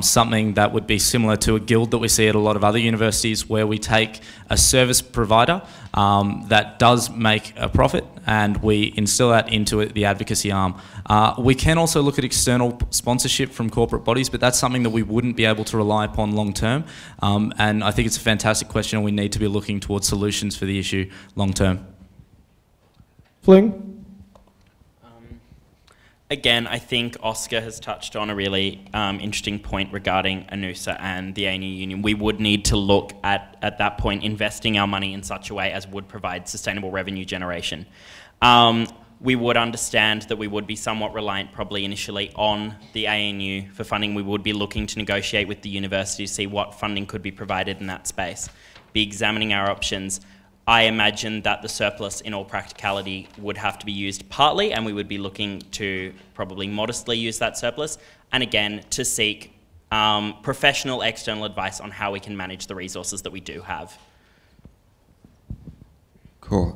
something that would be similar to a guild that we see at a lot of other universities, where we take a service provider that does make a profit and we instill that into the advocacy arm. We can also look at external sponsorship from corporate bodies, but that's something that we wouldn't be able to rely upon long term. And I think it's a fantastic question, and we need to be looking towards solutions for the issue long term. Fling? Again, I think Oscar has touched on a really interesting point regarding ANUSA and the ANU union. We would need to look at that point, investing our money in such a way as would provide sustainable revenue generation. We would understand that we would be somewhat reliant probably initially on the ANU for funding. We would be looking to negotiate with the university to see what funding could be provided in that space, be examining our options. I imagine that the surplus, in all practicality, would have to be used partly, and we would be looking to probably modestly use that surplus, and again, to seek professional external advice on how we can manage the resources that we do have. Cool.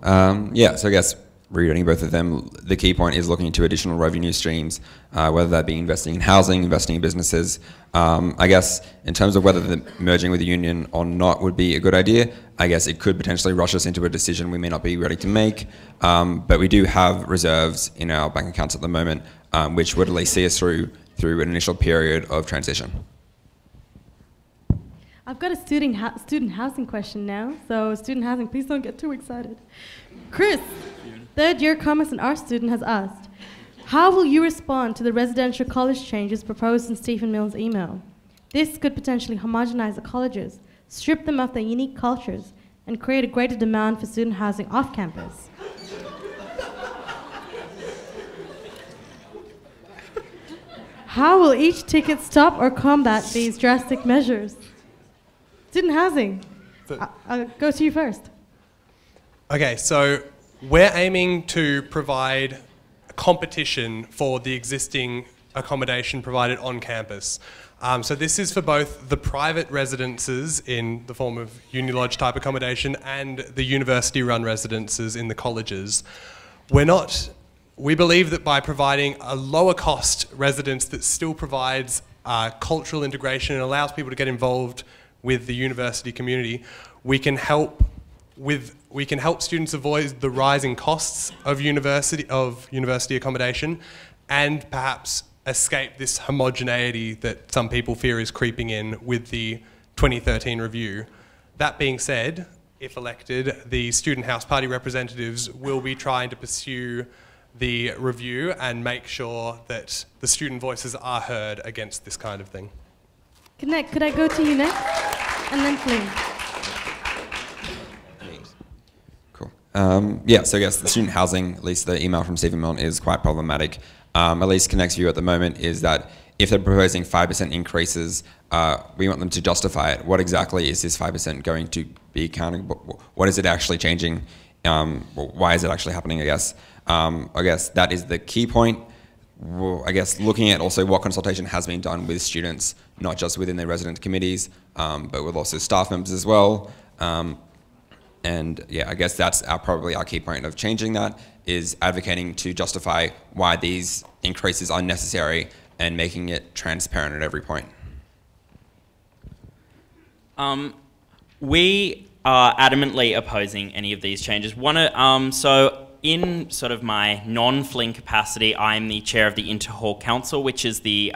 Yeah, so I guess reading both of them, the key point is looking into additional revenue streams, whether that be investing in housing, investing in businesses. I guess in terms of whether the merging with the union or not would be a good idea, I guess it could potentially rush us into a decision we may not be ready to make, but we do have reserves in our bank accounts at the moment, which would at least see us through an initial period of transition. I've got a student housing question now. So student housing, please don't get too excited. Chris, third-year Commerce and Arts student, has asked, how will you respond to the residential college changes proposed in Stephen Mill's email? This could potentially homogenize the colleges, strip them of their unique cultures, and create a greater demand for student housing off campus. How will each ticket stop or combat these drastic measures? Student housing, I'll go to you first. Okay, so we're aiming to provide competition for the existing accommodation provided on campus. So this is for both the private residences in the form of Unilodge type accommodation and the university-run residences in the colleges. We believe that by providing a lower cost residence that still provides cultural integration and allows people to get involved with the university community, we can help students avoid the rising costs of university accommodation, and perhaps escape this homogeneity that some people fear is creeping in with the 2013 review. That being said, if elected, the Student House Party representatives will be trying to pursue the review and make sure that the student voices are heard against this kind of thing. Could I go to you next? And then Flynn. Cool. Yeah, so I guess the student housing, at least the email from Stephen Milne, is quite problematic. At least Connect's view at the moment is that if they're proposing 5% increases, we want them to justify it. What exactly is this 5% going to be accounting? What is it actually changing? Why is it actually happening, I guess? I guess that is the key point. I guess looking at also what consultation has been done with students, not just within their resident committees, but with also staff members as well. And yeah, I guess that's probably our key point of changing that, is advocating to justify why these increases are necessary and making it transparent at every point. We are adamantly opposing any of these changes. So in sort of my non-fling capacity, I'm the chair of the Inter-Hall Council, which is the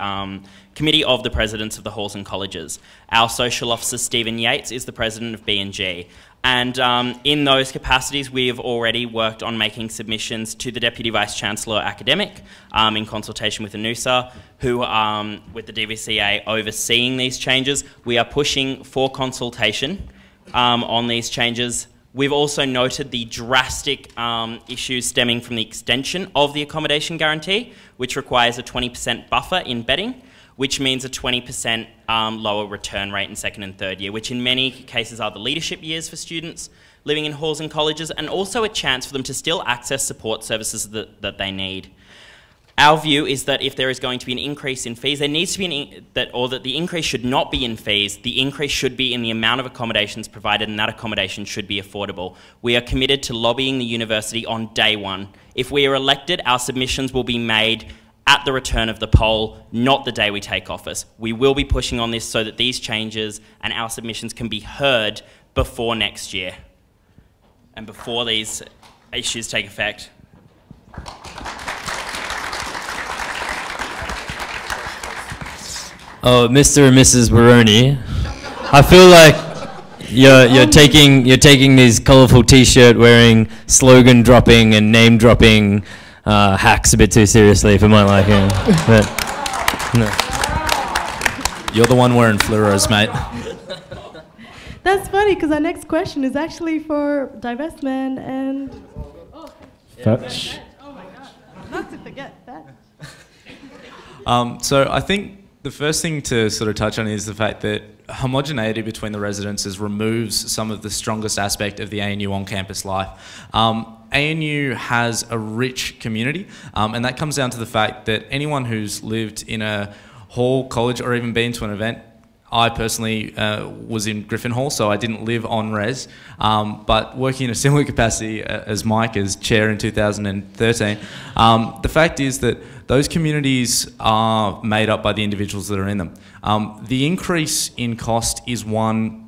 committee of the presidents of the halls and colleges. Our social officer, Stephen Yates, is the president of B&G. And in those capacities, we have already worked on making submissions to the Deputy Vice-Chancellor Academic in consultation with ANUSA, who, with the DVCA overseeing these changes. We are pushing for consultation on these changes. We've also noted the drastic issues stemming from the extension of the accommodation guarantee, which requires a 20% buffer in bedding, which means a 20% lower return rate in second and third year, which in many cases are the leadership years for students living in halls and colleges, and also a chance for them to still access support services that they need. Our view is that if there is going to be an increase in fees, there needs to be that the increase should not be in fees. The increase should be in the amount of accommodations provided, and that accommodation should be affordable. We are committed to lobbying the university on day one. If we are elected, our submissions will be made at the return of the poll, not the day we take office. We will be pushing on this so that these changes and our submissions can be heard before next year and before these issues take effect. Oh, Mr. and Mrs. Woroni, I feel like you're taking these colourful T-shirt wearing, slogan dropping and name dropping hacks a bit too seriously for my liking. But no. You're the one wearing fluoros, mate. That's funny because our next question is actually for divestment and. Fetch. Oh my God! Not to forget that. So I think the first thing to sort of touch on is the fact that homogeneity between the residences removes some of the strongest aspect of the ANU on-campus life. ANU has a rich community, and that comes down to the fact that anyone who's lived in a hall, college, or even been to an event. I personally was in Griffin Hall, so I didn't live on res, but working in a similar capacity as Mike as chair in 2013, the fact is that those communities are made up by the individuals that are in them. The increase in cost is one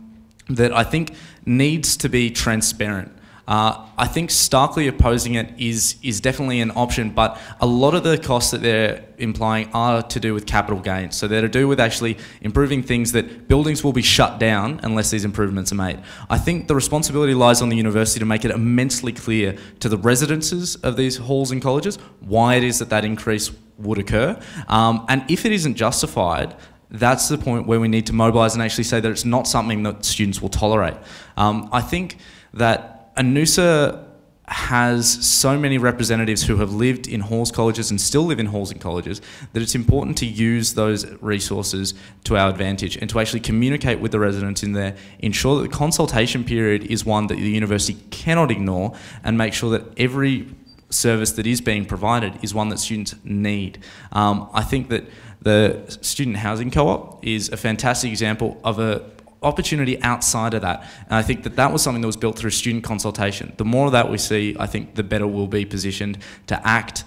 that I think needs to be transparent. I think starkly opposing it is definitely an option, but a lot of the costs that they're implying are to do with capital gains. So they're to do with actually improving things that buildings will be shut down unless these improvements are made. I think the responsibility lies on the university to make it immensely clear to the residences of these halls and colleges why it is that that increase would occur. And if it isn't justified, that's the point where we need to mobilise and actually say that it's not something that students will tolerate. I think that ANUSA has so many representatives who have lived in halls, colleges and still live in halls and colleges that it's important to use those resources to our advantage and to actually communicate with the residents in there, ensure that the consultation period is one that the university cannot ignore, and make sure that every service that is being provided is one that students need. I think that the Student Housing Co-op is a fantastic example of a opportunity outside of that, and I think that that was something that was built through student consultation. The more of that we see, I think the better we'll be positioned to act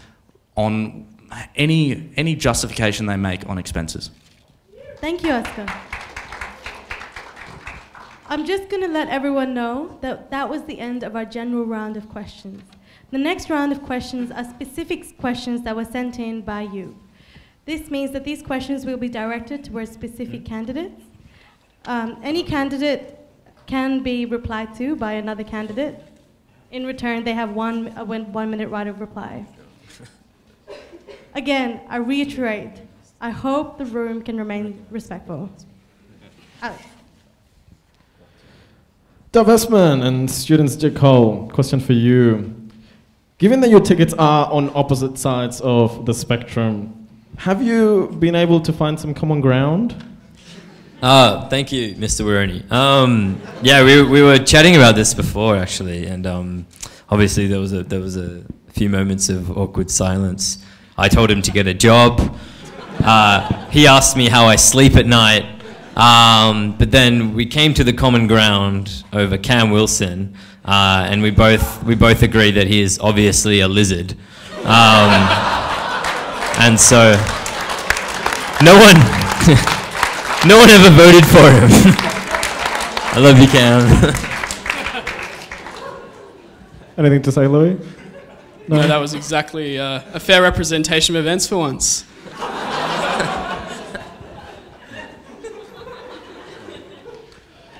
on any justification they make on expenses. Thank you, Oscar. I'm just going to let everyone know that that was the end of our general round of questions. The next round of questions are specific questions that were sent in by you. This means that these questions will be directed towards specific candidates. Any candidate can be replied to by another candidate. In return, they have a 1 minute right of reply. Again, I reiterate, I hope the room can remain respectful. Alex. Divestment and students, J. Cole, question for you. Given that your tickets are on opposite sides of the spectrum, have you been able to find some common ground? Thank you, Mr. Woroni. Yeah, we were chatting about this before, actually, and obviously there was a few moments of awkward silence. I told him to get a job. He asked me how I sleep at night, but then we came to the common ground over Cam Wilson, and we both agree that he is obviously a lizard, and so no one ever voted for him. I love you, Cam. Anything to say, Louis? No, that was exactly a fair representation of events for once.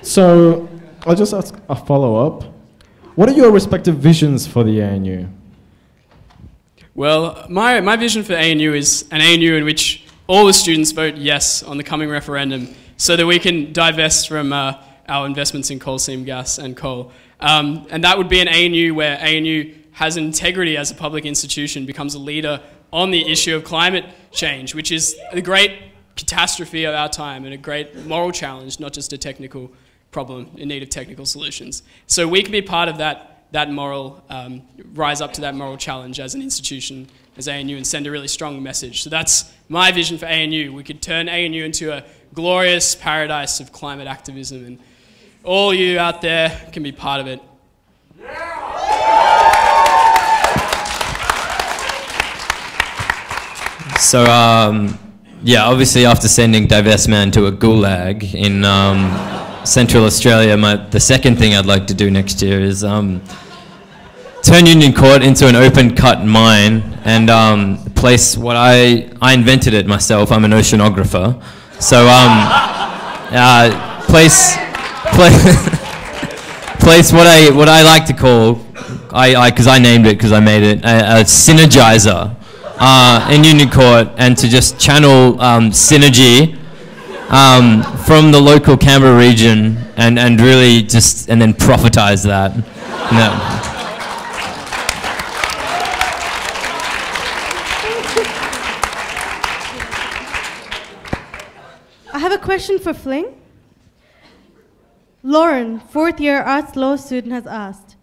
So, I'll just ask a follow-up. What are your respective visions for the ANU? Well, my vision for ANU is an ANU in which all the students vote yes on the coming referendum so that we can divest from our investments in coal seam gas and coal. And that would be an ANU where ANU has integrity as a public institution, becomes a leader on the issue of climate change, which is a great catastrophe of our time and a great moral challenge, not just a technical problem in need of technical solutions. So we can be part of that that moral, rise up to that moral challenge as an institution, as ANU, and send a really strong message. So that's my vision for ANU. We could turn ANU into a glorious paradise of climate activism, and all you out there can be part of it. So, yeah, obviously after sending Diverse Man to a gulag in Central Australia, the second thing I'd like to do next year is turn Union Court into an open cut mine and place what I invented it myself. I'm an oceanographer. So place what I like to call, because I named it because I made it, a synergizer in Union Court, and to just channel synergy from the local Canberra region and really just, and then profitize that. No. I have a question for Fling. Lauren, fourth-year arts law student, has asked,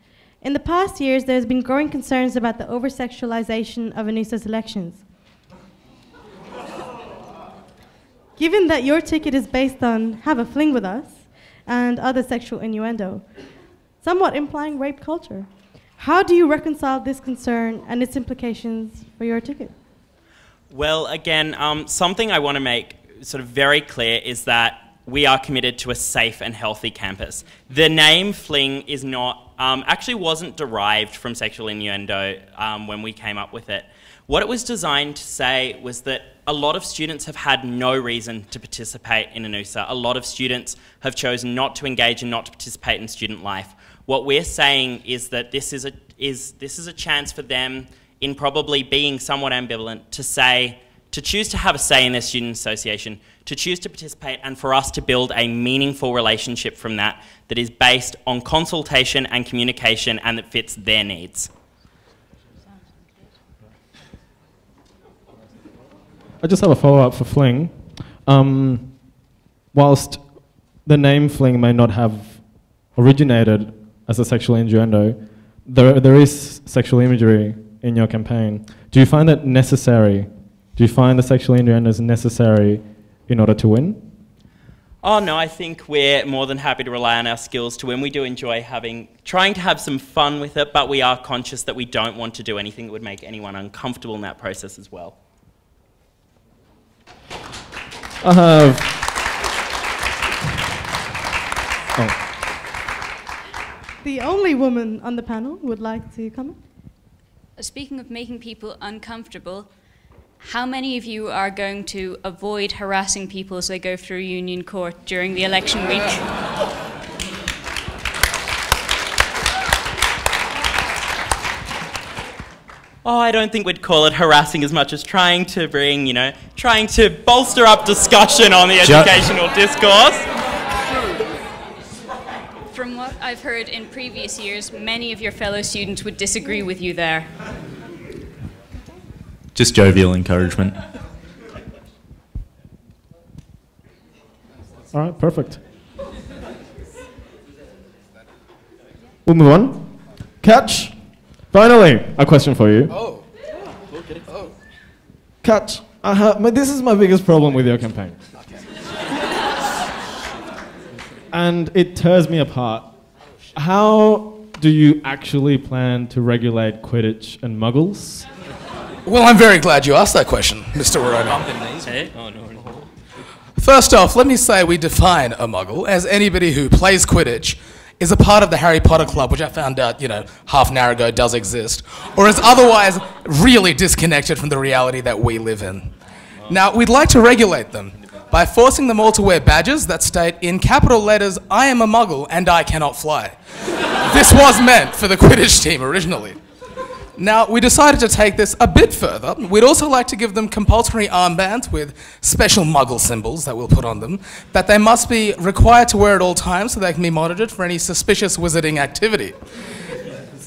in the past years, there has been growing concerns about the over-sexualization of ANUSA's elections. Given that your ticket is based on have a fling with us and other sexual innuendo, somewhat implying rape culture, how do you reconcile this concern and its implications for your ticket? Well, again, something I want to make sort of very clear is that we are committed to a safe and healthy campus. The name Fling is not, actually wasn't derived from sexual innuendo when we came up with it. What it was designed to say was that a lot of students have had no reason to participate in ANUSA. A lot of students have chosen not to engage and not to participate in student life. What we're saying is that this is a chance for them, in probably being somewhat ambivalent, to choose to have a say in their student association, to choose to participate, and for us to build a meaningful relationship from that that is based on consultation and communication and that fits their needs. I just have a follow-up for Fling. Whilst the name Fling may not have originated as a sexual innuendo, there is sexual imagery in your campaign. Do you find that necessary? Do you find the sexual innuendos necessary in order to win? Oh no, I think we're more than happy to rely on our skills to win. We do enjoy trying to have some fun with it, but we are conscious that we don't want to do anything that would make anyone uncomfortable in that process as well. I have... The only woman on the panel would like to comment. Speaking of making people uncomfortable, how many of you are going to avoid harassing people as they go through Union Court during the election week? Oh, I don't think we'd call it harassing as much as trying to bring, trying to bolster up discussion on the educational discourse. From what I've heard in previous years, many of your fellow students would disagree with you there. Just jovial encouragement. All right, perfect. We'll move on. Catch. Finally, a question for you. Oh. Catch. This is my biggest problem with your campaign. And it tears me apart. How do you actually plan to regulate Quidditch and Muggles? Well, I'm very glad you asked that question, Mr. Woroni. Hey? Oh, no. First off, let me say we define a Muggle as anybody who plays Quidditch, is a part of the Harry Potter Club, which I found out, half an hour ago does exist, or is otherwise really disconnected from the reality that we live in. Now, we'd like to regulate them by forcing them all to wear badges that state in capital letters, I am a Muggle and I cannot fly. This was meant for the Quidditch team originally. Now, we decided to take this a bit further. We'd also like to give them compulsory armbands with special Muggle symbols that we'll put on them, that they must be required to wear at all times so they can be monitored for any suspicious wizarding activity.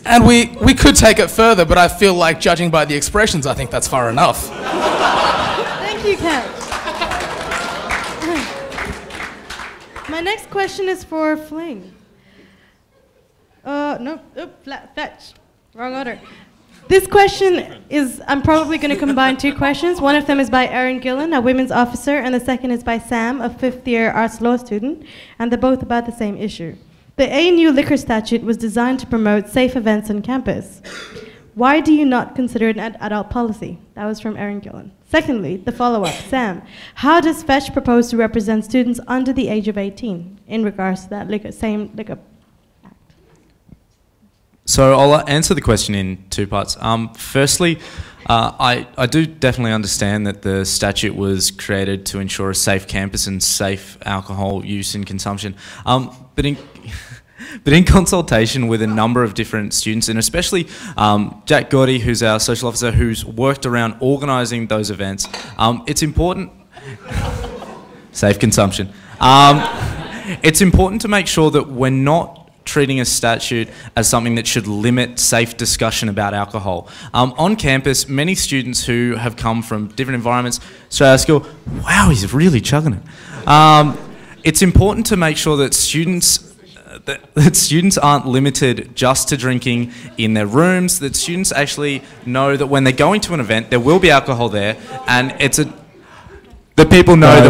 And we could take it further, but I feel like, judging by the expressions, I think that's far enough. Thank you, Kat. My next question is for Fling. No, fetch. Wrong order. This question is, I'm probably going to combine two questions. One of them is by Erin Gillen, a women's officer, and the second is by Sam, a fifth-year arts law student, and they're both about the same issue. The ANU liquor statute was designed to promote safe events on campus. Why do you not consider it an adult policy? That was from Erin Gillen. Secondly, the follow-up, Sam, how does Fetch propose to represent students under the age of 18 in regards to that same liquor? So I'll answer the question in two parts. Firstly, I do definitely understand that the statute was created to ensure a safe campus and safe alcohol use and consumption. But in consultation with a number of different students, and especially Jack Gordy, who's our social officer, who's worked around organising those events, it's important... safe consumption. It's important to make sure that we're not treating a statute as something that should limit safe discussion about alcohol. On campus, many students who have come from different environments, straight out of school, wow, he's really chugging it. It's important to make sure that students aren't limited just to drinking in their rooms, that students actually know that when they're going to an event, there will be alcohol there, and that people know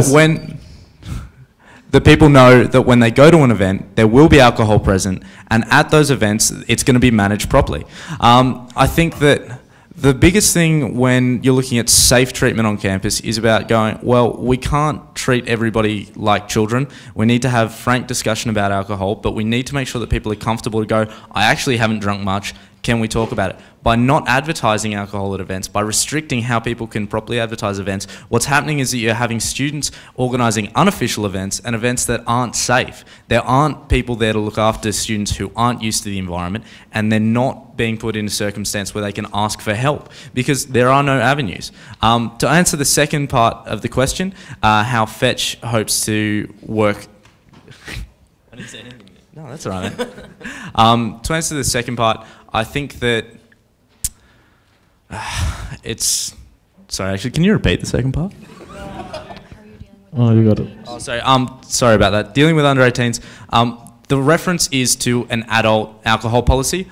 that when they go to an event, there will be alcohol present, and at those events, it's going to be managed properly. I think that the biggest thing when you're looking at safe treatment on campus is about going, well, we can't treat everybody like children. We need to have frank discussion about alcohol, but we need to make sure that people are comfortable to go, I actually haven't drunk much, can we talk about it? By not advertising alcohol at events, by restricting how people can properly advertise events, what's happening is that you're having students organising unofficial events and events that aren't safe. There aren't people there to look after students who aren't used to the environment, and they're not being put in a circumstance where they can ask for help because there are no avenues. To answer the second part of the question, how Fetch hopes to work... I didn't say anything. No, that's all right, man. To answer the second part, I think that it's... Sorry, actually, can you repeat the second part? Oh, you got it. Oh, sorry. Sorry about that. Dealing with under 18s. The reference is to an adult alcohol policy.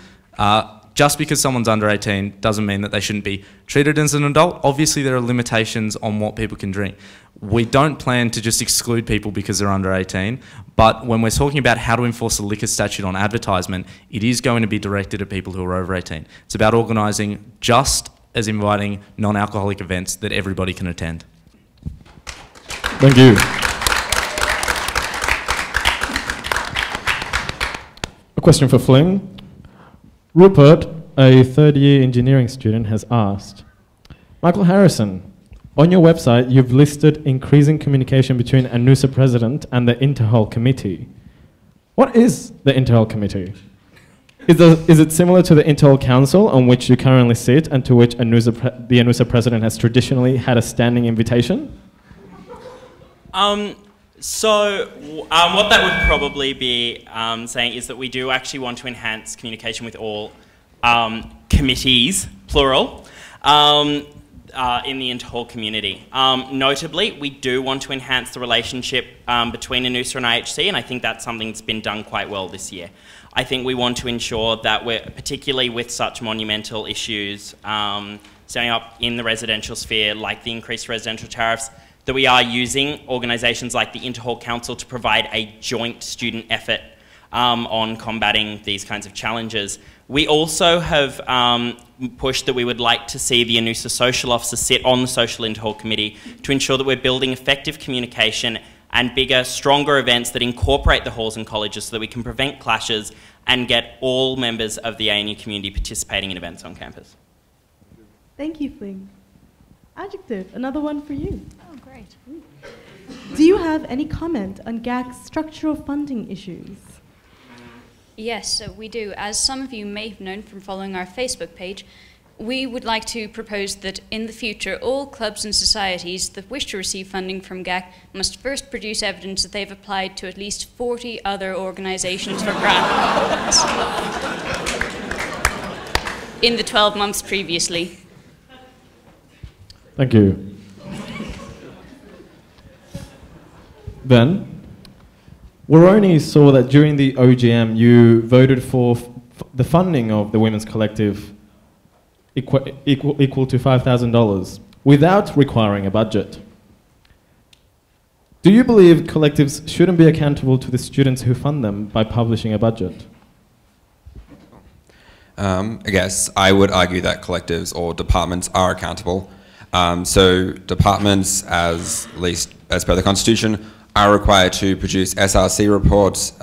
Just because someone's under 18 doesn't mean that they shouldn't be treated as an adult. Obviously, there are limitations on what people can drink. We don't plan to just exclude people because they're under 18, but when we're talking about how to enforce the liquor statute on advertisement, it is going to be directed at people who are over 18. It's about organising just as inviting non-alcoholic events that everybody can attend. Thank you. A question for Flynn. Rupert, a third-year engineering student, has asked, Michael Harrison, on your website you've listed increasing communication between ANUSA President and the Interhol Committee. What is the Interhol Committee? Is it similar to the Interhol Council on which you currently sit and to which the ANUSA President has traditionally had a standing invitation? What that would probably be saying is that we do actually want to enhance communication with all committees, plural, in the Interhol community. Notably, we do want to enhance the relationship between ANUSA and IHC, and I think that's something that's been done quite well this year. I think we want to ensure that we're, particularly with such monumental issues standing up in the residential sphere, like the increased residential tariffs, that we are using organisations like the Interhol Council to provide a joint student effort on combating these kinds of challenges. We also have pushed that we would like to see the ANUSA social officer sit on the Social Interhol Committee to ensure that we're building effective communication and bigger, stronger events that incorporate the halls and colleges so that we can prevent clashes and get all members of the ANU community participating in events on campus. Thank you, Fling. Adjective, another one for you. Oh, great. Do you have any comment on GAC's structural funding issues? Yes, we do. As some of you may have known from following our Facebook page, we would like to propose that in the future all clubs and societies that wish to receive funding from GAC must first produce evidence that they've applied to at least 40 other organisations for grants in the 12 months previously. Thank you. Then, Woroni saw that during the OGM you voted for the funding of the women's collective equal to $5,000 without requiring a budget. Do you believe collectives shouldn't be accountable to the students who fund them by publishing a budget? I guess I would argue that collectives or departments are accountable. So departments, at least as per the Constitution, are required to produce SRC reports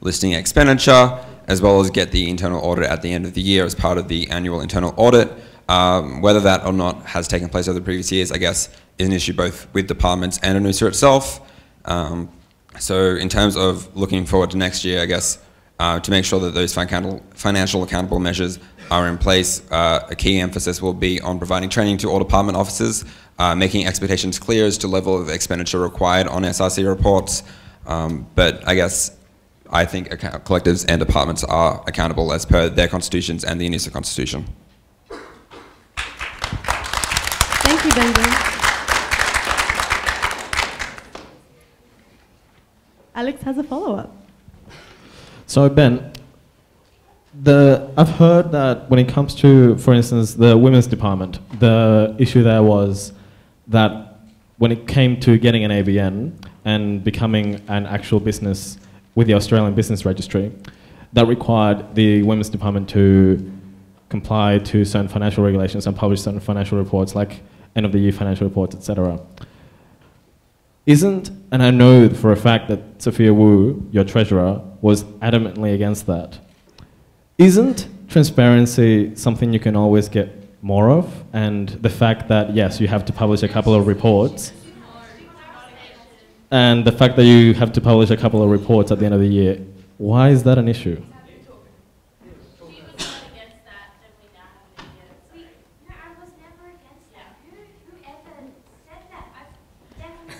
listing expenditure, as well as get the internal audit at the end of the year as part of the annual internal audit. Whether that or not has taken place over the previous years, I guess, is an issue both with departments and ANUSA itself. So in terms of looking forward to next year, I guess, to make sure that those financial accountable measures are in place, a key emphasis will be on providing training to all department officers, making expectations clear as to level of expenditure required on SRC reports. But I guess I think collectives and departments are accountable as per their constitutions and the ANUSA Constitution. Thank you, Benjamin. Alex has a follow-up. So Ben, I've heard that when it comes to, for instance, the women's department, the issue there was that when it came to getting an ABN and becoming an actual business with the Australian Business Registry, that required the women's department to comply to certain financial regulations and publish certain financial reports, like end of the year financial reports, etc. And I know for a fact that Sophia Wu, your treasurer, was adamantly against that. Isn't transparency something you can always get more of? And the fact that, yes, you have to publish a couple of reports, and the fact that you have to publish a couple of reports at the end of the year, why is that an issue?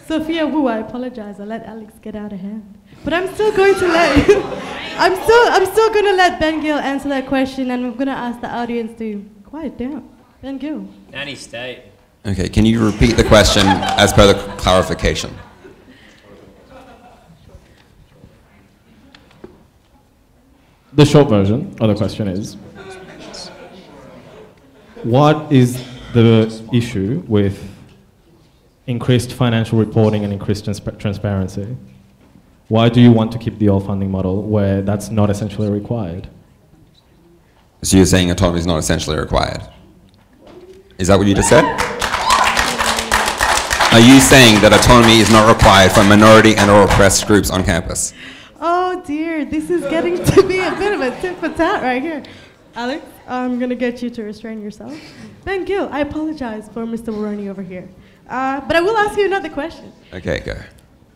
Sophia Wu, I apologize. I let Alex get out of hand. But I'm still going to let I'm still going to let Ben Gill answer that question, and I'm going to ask the audience to quiet down. Ben Gill. Nanny State. Okay, can you repeat the question as per the clarification? The short version of the question is, what is the issue with increased financial reporting and increased transparency? Why do you want to keep the old funding model where that's not essentially required? So you're saying autonomy is not essentially required? Is that what you just said? Are you saying that autonomy is not required for minority and or oppressed groups on campus? Oh dear, this is getting to be a bit of a tit for tat right here. Alex, I'm going to get you to restrain yourself. Ben Gill, I apologize for Mr. Woroni over here. But I will ask you another question. Okay, go.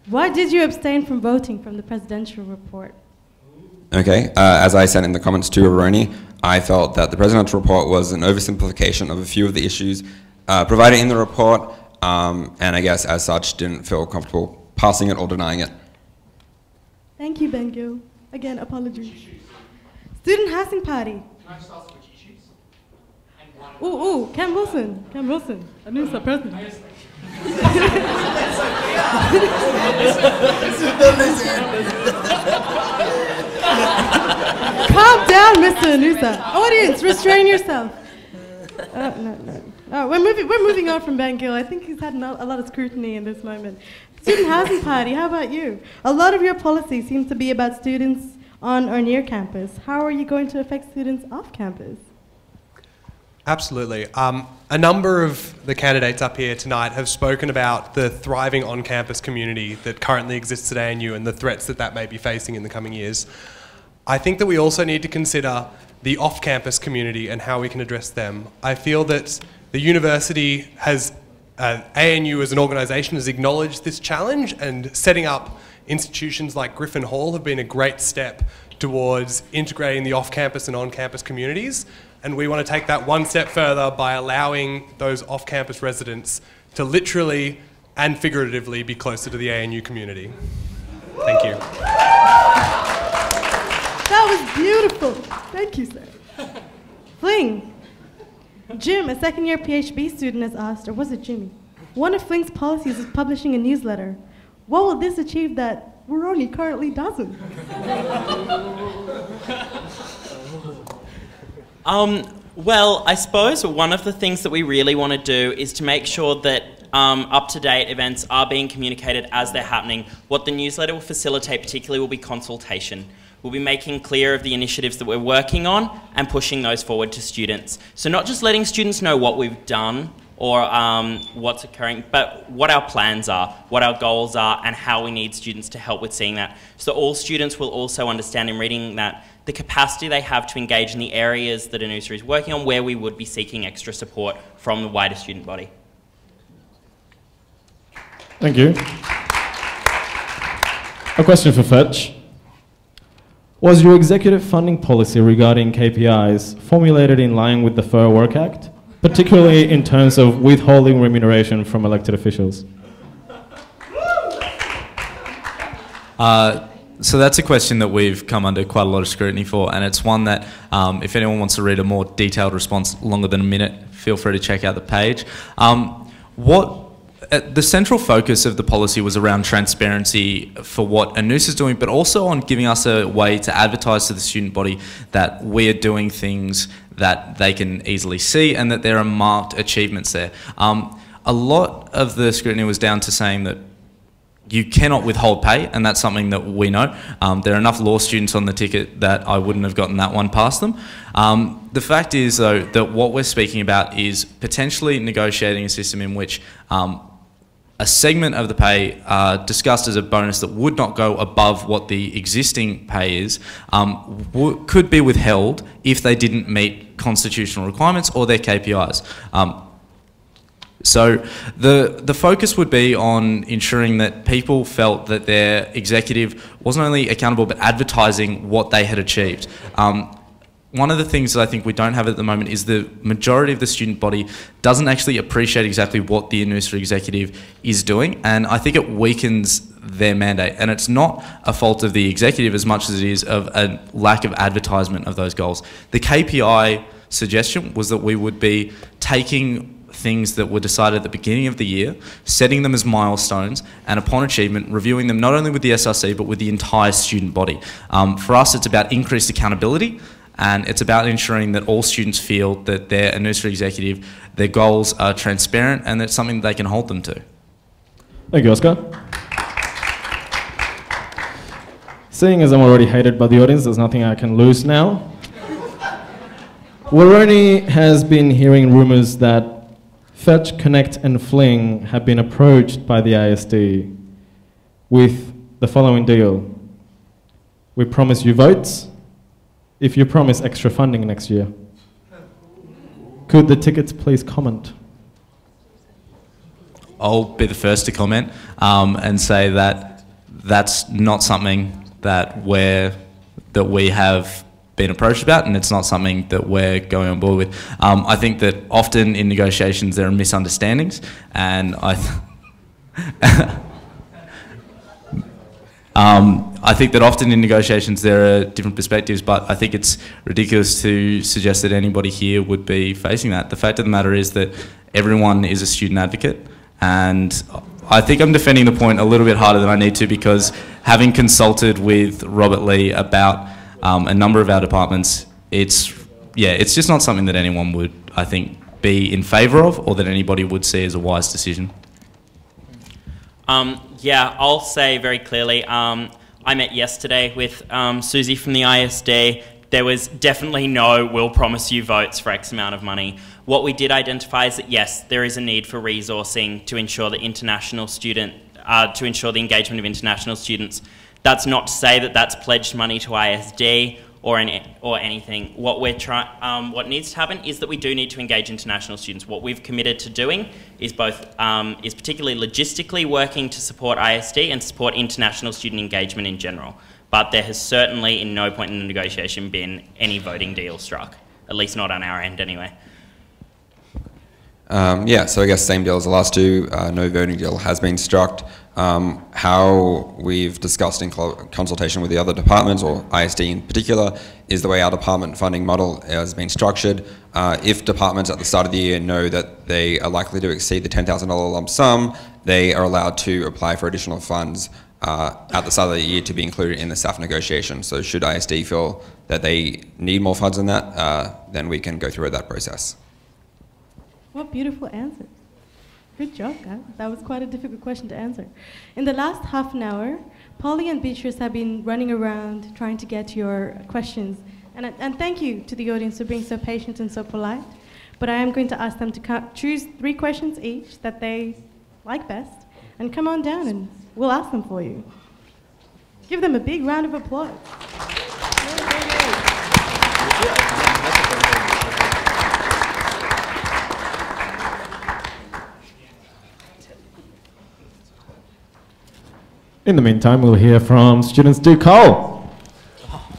Why did you abstain from voting from the presidential report? Okay, as I said in the comments to Woroni, I felt that the presidential report was an oversimplification of a few of the issues provided in the report, and I guess as such didn't feel comfortable passing it or denying it. Thank you, Ben Gill. Again, apologies. Student housing party. Ooh, Cam Wilson, ANUSA President. Calm down, Mr. ANUSA. Audience, restrain yourself. No. We're moving on from Ben Gill. I think he's had a lot of scrutiny in this moment. Student housing party, how about you? A lot of your policies seem to be about students on or near campus. How are you going to affect students off campus? Absolutely. A number of the candidates up here tonight have spoken about the thriving on-campus community that currently exists at ANU and the threats that that may be facing in the coming years. I think that we also need to consider the off-campus community and how we can address them. I feel that the university has, ANU as an organisation has acknowledged this challenge, and setting up institutions like Griffin Hall have been a great step towards integrating the off-campus and on-campus communities. And we want to take that one step further by allowing those off-campus residents to literally and figuratively be closer to the ANU community. Thank you. That was beautiful. Thank you, sir. Fling. Jim, a second-year PhD student, has asked, or was it Jimmy? One of Fling's policies is publishing a newsletter. What will this achieve that Woroni currently doesn't? Well, I suppose one of the things that we really want to do is to make sure that up-to-date events are being communicated as they're happening. What the newsletter will facilitate particularly will be consultation. We'll be making clear of the initiatives that we're working on and pushing those forward to students. So not just letting students know what we've done or what's occurring, but what our plans are, what our goals are, and how we need students to help with seeing that. So all students will also understand in reading that the capacity they have to engage in the areas that ANUSA is working on, where we would be seeking extra support from the wider student body. Thank you. A question for Fetch. Was your executive funding policy regarding KPIs formulated in line with the Fair Work Act, particularly in terms of withholding remuneration from elected officials? So that's a question that we've come under quite a lot of scrutiny for, and it's one that if anyone wants to read a more detailed response longer than a minute, feel free to check out the page. The central focus of the policy was around transparency for what ANUSA is doing, but also on giving us a way to advertise to the student body that we are doing things that they can easily see and that there are marked achievements there. A lot of the scrutiny was down to saying that you cannot withhold pay, and that's something that we know. There are enough law students on the ticket that I wouldn't have gotten that one past them. The fact is, though, that what we're speaking about is potentially negotiating a system in which a segment of the pay discussed as a bonus that would not go above what the existing pay is could be withheld if they didn't meet constitutional requirements or their KPIs. So the focus would be on ensuring that people felt that their executive wasn't only accountable but advertising what they had achieved. One of the things that I think we don't have at the moment is the majority of the student body doesn't actually appreciate exactly what the ANUSA executive is doing, and I think it weakens their mandate. And it's not a fault of the executive as much as it is of a lack of advertisement of those goals. The KPI suggestion was that we would be taking things that were decided at the beginning of the year, setting them as milestones, and upon achievement, reviewing them not only with the SRC but with the entire student body. For us, it's about increased accountability, and it's about ensuring that all students feel that their ANUSA executive, their goals are transparent and that's something that they can hold them to. Thank you, Oscar. Seeing as I'm already hated by the audience, there's nothing I can lose now. Woroni has been hearing rumours that Fetch, Connect and Fling have been approached by the ISD with the following deal. We promise you votes if you promise extra funding next year. Could the tickets please comment? I'll be the first to comment and say that that's not something that we have been approached about, and it's not something that we're going on board with. I think that often in negotiations there are misunderstandings, and I think that often in negotiations there are different perspectives, but I think it's ridiculous to suggest that anybody here would be facing that. The fact of the matter is that everyone is a student advocate, and I think I'm defending the point a little bit harder than I need to, because having consulted with Robert Lee about a number of our departments, it's just not something that anyone would, I think, be in favour of, or that anybody would see as a wise decision. Yeah, I'll say very clearly, I met yesterday with Susie from the ISD. There was definitely no "we'll promise you votes for X amount of money." What we did identify is that yes, there is a need for resourcing to ensure the ensure the engagement of international students. That's not to say that that's pledged money to ISD or anything. What needs to happen is that we do need to engage international students. What we've committed to doing is is particularly logistically working to support ISD and support international student engagement in general. But there has certainly, in no point in the negotiation, been any voting deal struck, at least not on our end anyway. Yeah, so I guess same deal as the last two. No voting deal has been struck. How we've discussed in consultation with the other departments, or ISD in particular, is the way our department funding model has been structured. If departments at the start of the year know that they are likely to exceed the $10,000 lump sum, they are allowed to apply for additional funds at the start of the year to be included in the staff negotiation. So should ISD feel that they need more funds than that, then we can go through that process. What beautiful answer. Good job, guys. That was quite a difficult question to answer. In the last half an hour, Polly and Beatrice have been running around trying to get your questions. And thank you to the audience for being so patient and so polite. But I am going to ask them to choose 3 questions each that they like best and come on down and we'll ask them for you. Give them a big round of applause. In the meantime, we'll hear from students do Cole.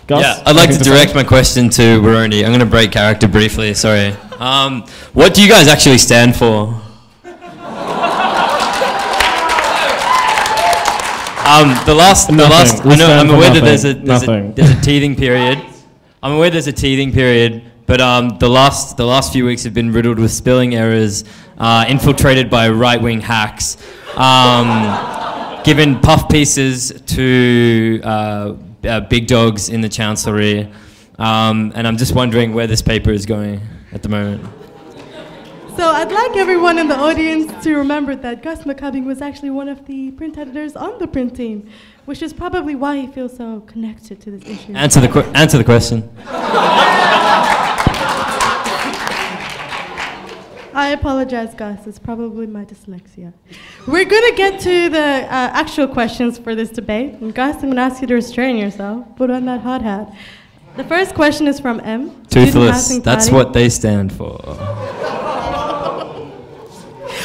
Gus, yeah, I'd like to direct my question to Woroni. I'm going to break character briefly, sorry. What do you guys actually stand for? I'm aware that there's a teething period. I'm aware there's a teething period, but the last few weeks have been riddled with spelling errors, infiltrated by right-wing hacks, given puff pieces to big dogs in the Chancellery, and I'm just wondering where this paper is going at the moment. So I'd like everyone in the audience to remember that Gus McCubbing was actually one of the print editors on the print team, which is probably why he feels so connected to this issue. Answer the question. I apologize, Gus. It's probably my dyslexia. We're going to get to the actual questions for this debate. And Gus, I'm going to ask you to restrain yourself. Put on that hot hat. The first question is from M. Toothless. That's what they stand for.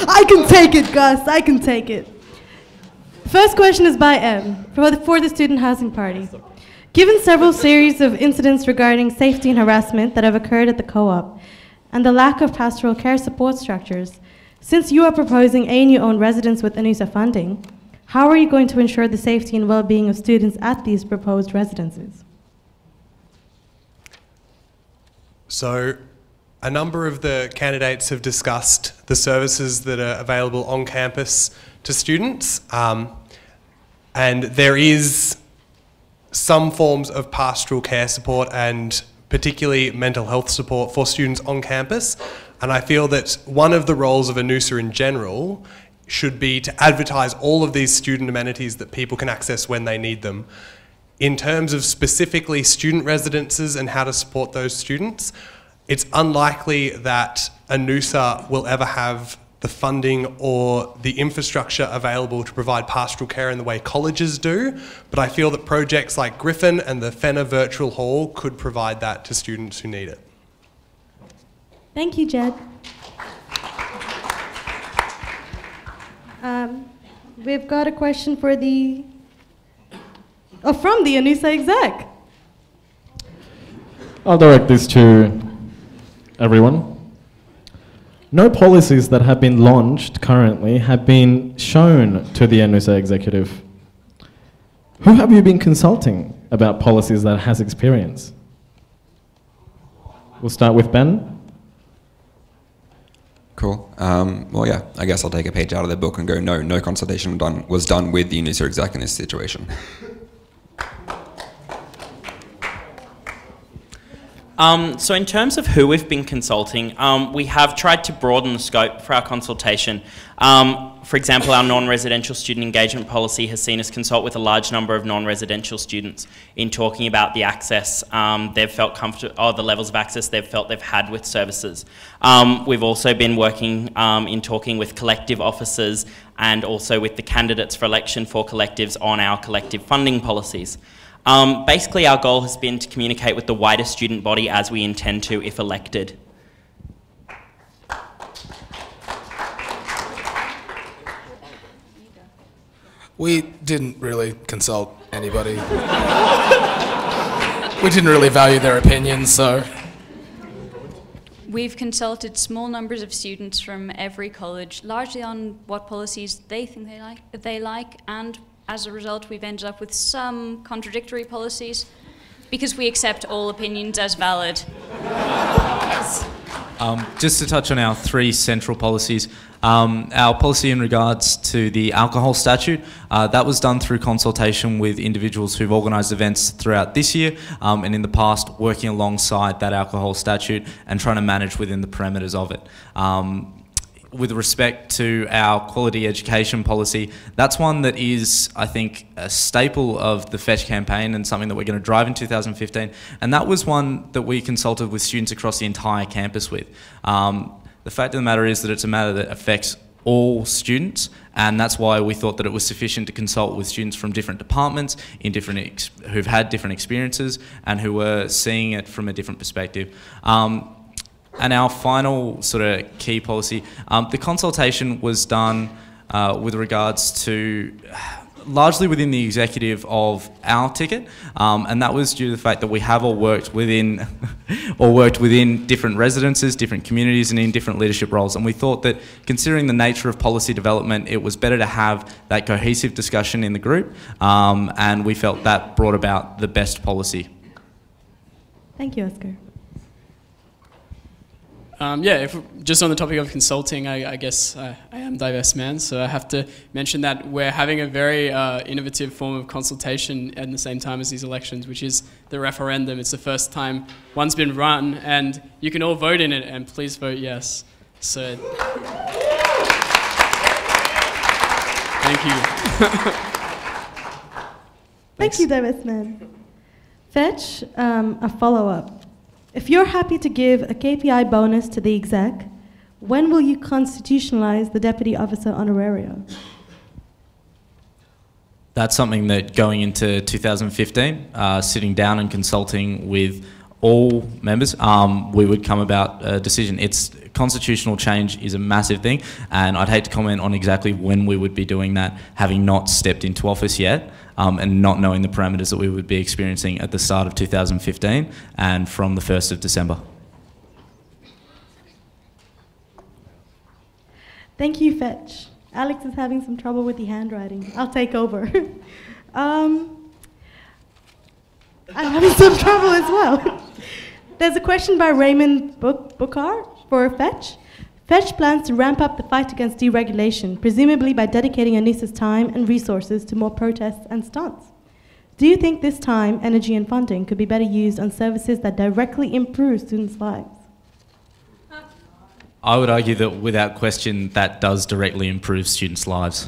I can take it, Gus. I can take it. First question is by M, for the Student Housing Party. Given several series of incidents regarding safety and harassment that have occurred at the co-op, and the lack of pastoral care support structures, since you are proposing ANU-owned residence with ANUSA funding, how are you going to ensure the safety and well-being of students at these proposed residences? So, a number of the candidates have discussed the services that are available on campus to students, and there is some forms of pastoral care support and particularly mental health support for students on campus, and I feel that one of the roles of ANUSA in general should be to advertise all of these student amenities that people can access when they need them. In terms of specifically student residences and how to support those students, it's unlikely that ANUSA will ever have the funding or the infrastructure available to provide pastoral care in the way colleges do, but I feel that projects like Griffin and the Fenner Virtual Hall could provide that to students who need it. Thank you, Jed. We've got a question for from the ANUSA exec. I'll direct this to everyone. No policies that have been launched currently have been shown to the ANUSA executive. Who have you been consulting about policies that has experience? We'll start with Ben. Cool. Well, yeah, I guess I'll take a page out of the book and go, no consultation was done with the ANUSA exec in this situation. So in terms of who we've been consulting, we have tried to broaden the scope for our consultation. For example, our non-residential student engagement policy has seen us consult with a large number of non-residential students in talking about the access they've felt comfortable, or the levels of access they've felt they've had with services. We've also been working in talking with collective officers and also with the candidates for election for collectives on our collective funding policies. Basically, our goal has been to communicate with the wider student body as we intend to if elected. We didn't really consult anybody. We didn't really value their opinions, so... We've consulted small numbers of students from every college, largely on what policies they think they like, and as a result, we've ended up with some contradictory policies because we accept all opinions as valid. Yes. Just to touch on our 3 central policies, our policy in regards to the alcohol statute, that was done through consultation with individuals who've organised events throughout this year and in the past, working alongside that alcohol statute and trying to manage within the parameters of it. With respect to our quality education policy, that's one that is, I think, a staple of the Fetch campaign and something that we're going to drive in 2015. And that was one that we consulted with students across the entire campus with. The fact of the matter is that it's a matter that affects all students, and that's why we thought that it was sufficient to consult with students from different departments, who've had different experiences, and who were seeing it from a different perspective. And our final sort of key policy, the consultation was done with regards to largely within the executive of our ticket, and that was due to the fact that we have all worked within different residences, different communities, and in different leadership roles. And we thought that, considering the nature of policy development, it was better to have that cohesive discussion in the group, and we felt that brought about the best policy. Thank you, Oscar. Just on the topic of consulting, I guess I am diverse man, so I have to mention that we're having a very innovative form of consultation at the same time as these elections, which is the referendum. It's the first time one's been run, and you can all vote in it, and please vote yes. So, thank you. Thank you, diverse man. Fetch, a follow-up. If you're happy to give a KPI bonus to the exec, when will you constitutionalize the deputy officer honorario? That's something that, going into 2015, sitting down and consulting with all members, we would come about a decision. Constitutional change is a massive thing, and I'd hate to comment on exactly when we would be doing that, having not stepped into office yet, and not knowing the parameters that we would be experiencing at the start of 2015 and from the 1st of December. Thank you, Fetch. Alex is having some trouble with the handwriting. I'll take over. I'm having some trouble as well. There's a question by Raymond Bukar for Fetch. Fetch plans to ramp up the fight against deregulation, presumably by dedicating ANUSA's time and resources to more protests and stunts. Do you think this time, energy, and funding could be better used on services that directly improve students' lives? I would argue that, without question, that does directly improve students' lives.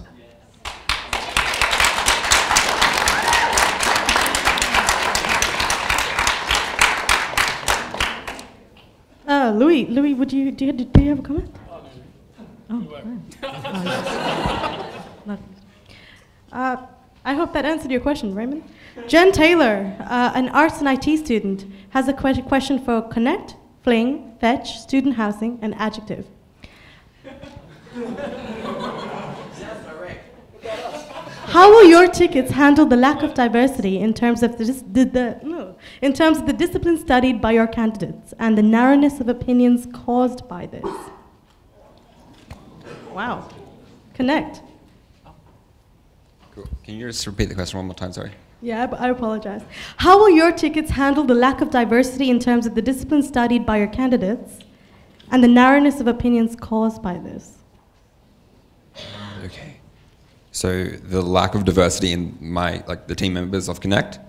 Louis, do you have a comment? I hope that answered your question, Raymond. Jen Taylor, an arts and IT student, has a question for Connect, Fling, Fetch, Student Housing, and Adjective. How will your tickets handle the lack of diversity in terms of the discipline studied by your candidates and the narrowness of opinions caused by this? Wow. Connect. Cool. Can you just repeat the question one more time, sorry? Yeah, I apologize. How will your tickets handle the lack of diversity in terms of the discipline studied by your candidates and the narrowness of opinions caused by this? Okay. So the lack of diversity in the team members of Connect,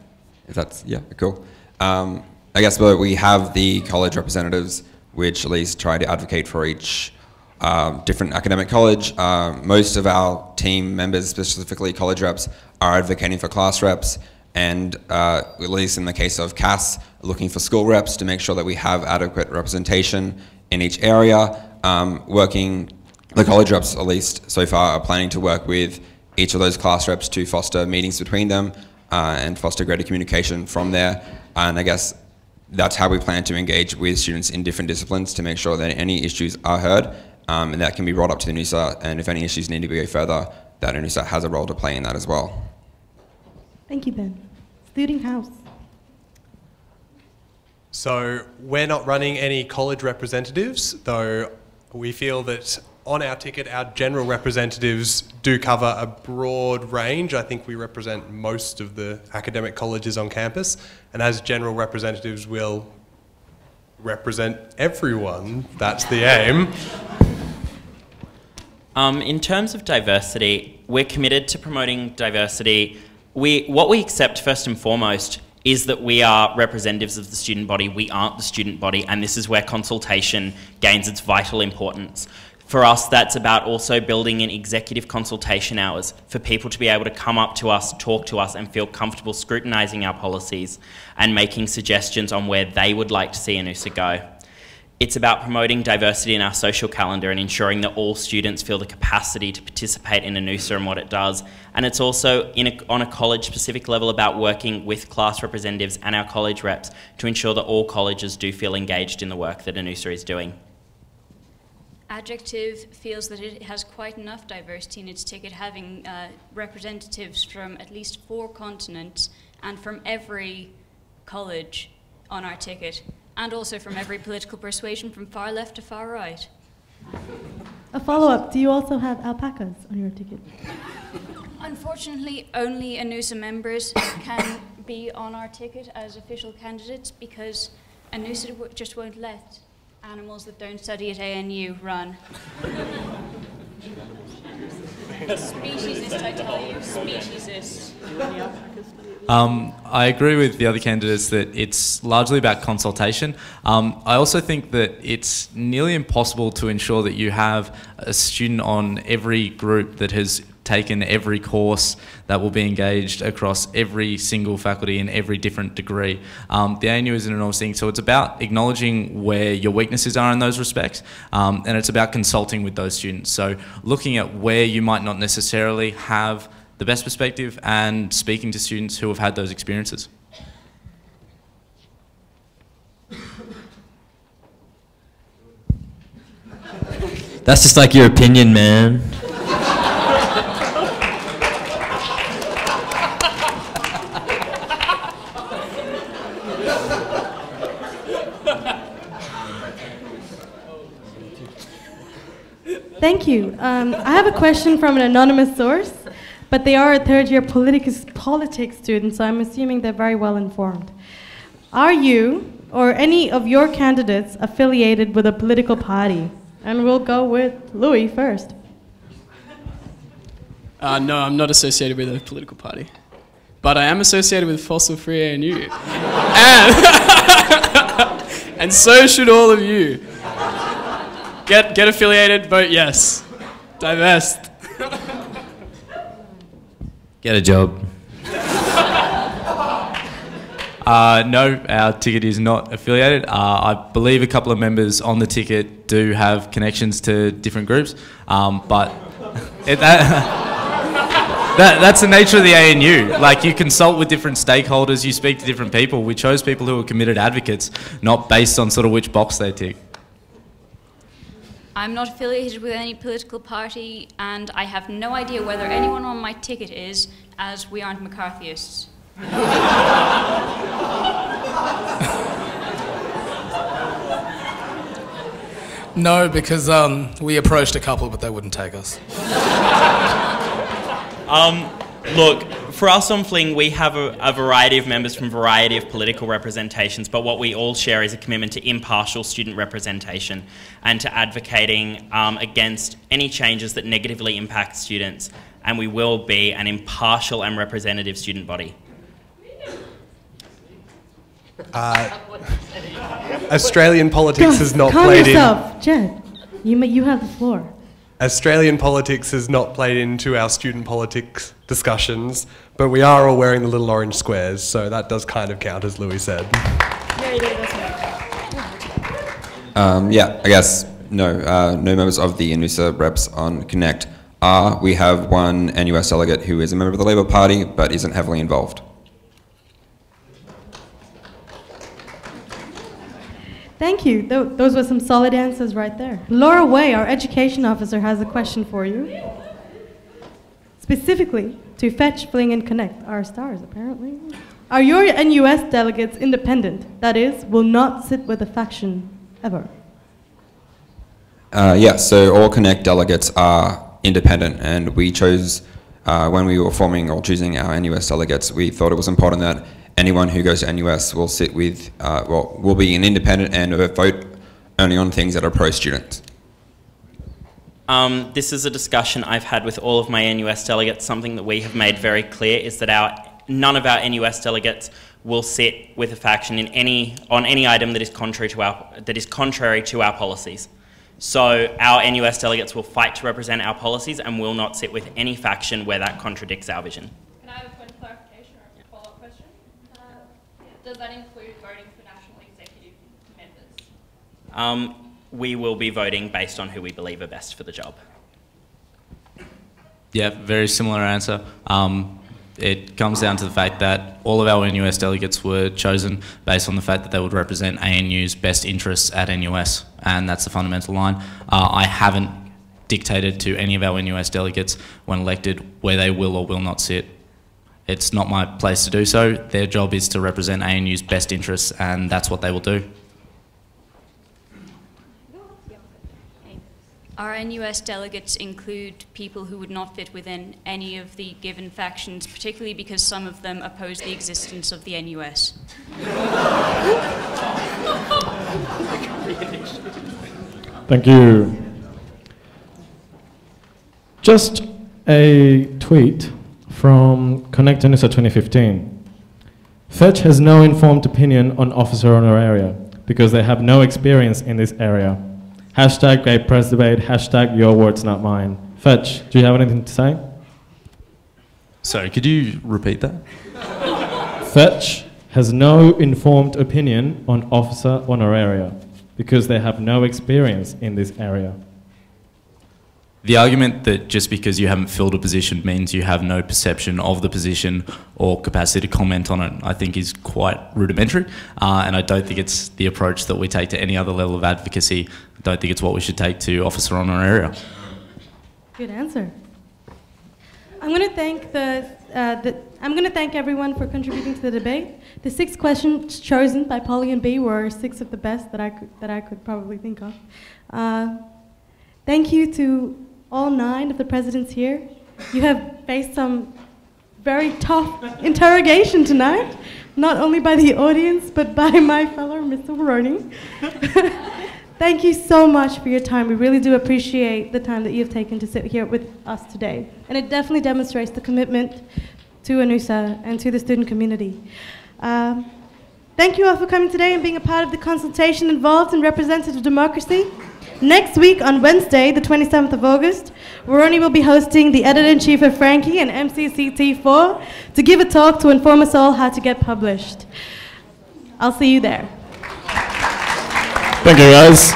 if that's, yeah, cool. I guess we have the college representatives, which at least try to advocate for each different academic college. Most of our team members, specifically college reps, are advocating for class reps, and at least in the case of CAS, looking for school reps to make sure that we have adequate representation in each area. The college reps, at least so far, are planning to work with each of those class reps to foster meetings between them and foster greater communication from there. And I guess that's how we plan to engage with students in different disciplines to make sure that any issues are heard and that can be brought up to the ANUSA, and if any issues need to go further, that ANUSA has a role to play in that as well. Thank you, Ben. Student House. So we're not running any college representatives, though we feel that on our ticket, our general representatives do cover a broad range. I think we represent most of the academic colleges on campus, and as general representatives, we'll represent everyone. That's the aim. In terms of diversity, we're committed to promoting diversity. What we accept first and foremost is that we are representatives of the student body. We aren't the student body, and this is where consultation gains its vital importance. For us, that's about also building in executive consultation hours for people to be able to come up to us, talk to us, and feel comfortable scrutinising our policies and making suggestions on where they would like to see ANUSA go. It's about promoting diversity in our social calendar and ensuring that all students feel the capacity to participate in ANUSA and what it does. And it's also, on a college-specific level, about working with class representatives and our college reps to ensure that all colleges do feel engaged in the work that ANUSA is doing. Adjective feels that it has quite enough diversity in its ticket, having representatives from at least 4 continents and from every college on our ticket, and also from every political persuasion from far left to far right. A follow-up, do you also have alpacas on your ticket? Unfortunately, only ANUSA members can be on our ticket as official candidates because ANUSA just won't let animals that don't study at ANU run. Speciesist, I tell you, speciesist. I agree with the other candidates that it's largely about consultation. I also think that it's nearly impossible to ensure that you have a student on every group that has taken every course that will be engaged across every single faculty in every different degree. The ANU is an enormous thing, so it's about acknowledging where your weaknesses are in those respects, and it's about consulting with those students. So looking at where you might not necessarily have the best perspective and speaking to students who have had those experiences. That's just like your opinion, man. Thank you. I have a question from an anonymous source, but they are a third-year politics student, so I'm assuming they're very well informed. Are you or any of your candidates affiliated with a political party? And we'll go with Louis first. No, I'm not associated with a political party. But I am associated with Fossil Free ANU. And so should all of you. Get affiliated, vote yes. Divest. Get a job. No, our ticket is not affiliated. I believe a couple of members on the ticket do have connections to different groups, but that's the nature of the ANU. Like, you consult with different stakeholders, you speak to different people. We chose people who are committed advocates, not based on sort of which box they tick. I'm not affiliated with any political party, and I have no idea whether anyone on my ticket is, as we aren't McCarthyists. No, because we approached a couple, but they wouldn't take us. Look, for us on Fling, we have a variety of members from a variety of political representations, but what we all share is a commitment to impartial student representation and to advocating against any changes that negatively impact students, and we will be an impartial and representative student body. Australian politics has not Calm played yourself. Jed, you have the floor. Australian politics has not played into our student politics discussions, but we are all wearing the little orange squares, so that does kind of count, as Louis said. Yeah, I guess no members of the ANUSA reps on Connect are. We have one NUS delegate who is a member of the Labor Party, but isn't heavily involved. Thank you. Those were some solid answers right there. Laura Way, our education officer, has a question for you. Specifically, to Fetch, Fling, and Connect, our stars, apparently. Are your NUS delegates independent? That is, will not sit with a faction ever? Yeah, so all Connect delegates are independent, and we chose, when we were forming or choosing our NUS delegates, we thought it was important that anyone who goes to NUS will sit with, will be an independent and vote only on things that are pro-student. This is a discussion I've had with all of my NUS delegates. Something that we have made very clear is that none of our NUS delegates will sit with a faction on any item that is contrary to our policies. So our NUS delegates will fight to represent our policies and will not sit with any faction where that contradicts our vision. Can I have a point of clarification or a follow-up question? Does that include voting for national executive members? We will be voting based on who we believe are best for the job. Yeah, very similar answer. It comes down to the fact that all of our NUS delegates were chosen based on the fact that they would represent ANU's best interests at NUS, and that's the fundamental line. I haven't dictated to any of our NUS delegates when elected where they will or will not sit. It's not my place to do so. Their job is to represent ANU's best interests, and that's what they will do. Our NUS delegates include people who would not fit within any of the given factions, particularly because some of them oppose the existence of the NUS. Thank you. Just a tweet from Connect ANUSA 2015. Fetch has no informed opinion on officer honoraria because they have no experience in this area. Hashtag great press debate, hashtag your words not mine. Fetch, do you have anything to say? Sorry, could you repeat that? Fetch has no informed opinion on officer honoraria because they have no experience in this area. The argument that just because you haven't filled a position means you have no perception of the position or capacity to comment on it, I think is quite rudimentary, and I don't think it's the approach that we take to any other level of advocacy. I don't think it's what we should take to officer honoraria. Good answer. I'm going to thank thank everyone for contributing to the debate. The 6 questions chosen by Polly and B were 6 of the best that I could probably think of. Thank you to all 9 of the presidents here. You have faced some very tough interrogation tonight, not only by the audience, but by my fellow Mr. Woroni. Thank you so much for your time. We really do appreciate the time that you've taken to sit here with us today. And it definitely demonstrates the commitment to ANUSA and to the student community. Thank you all for coming today and being a part of the consultation involved in representative democracy. Next week, on Wednesday, the 27th of August, Woroni will be hosting the Editor-in-Chief of Frankie and MCCT4 to give a talk to inform us all how to get published. I'll see you there. Thank you, guys.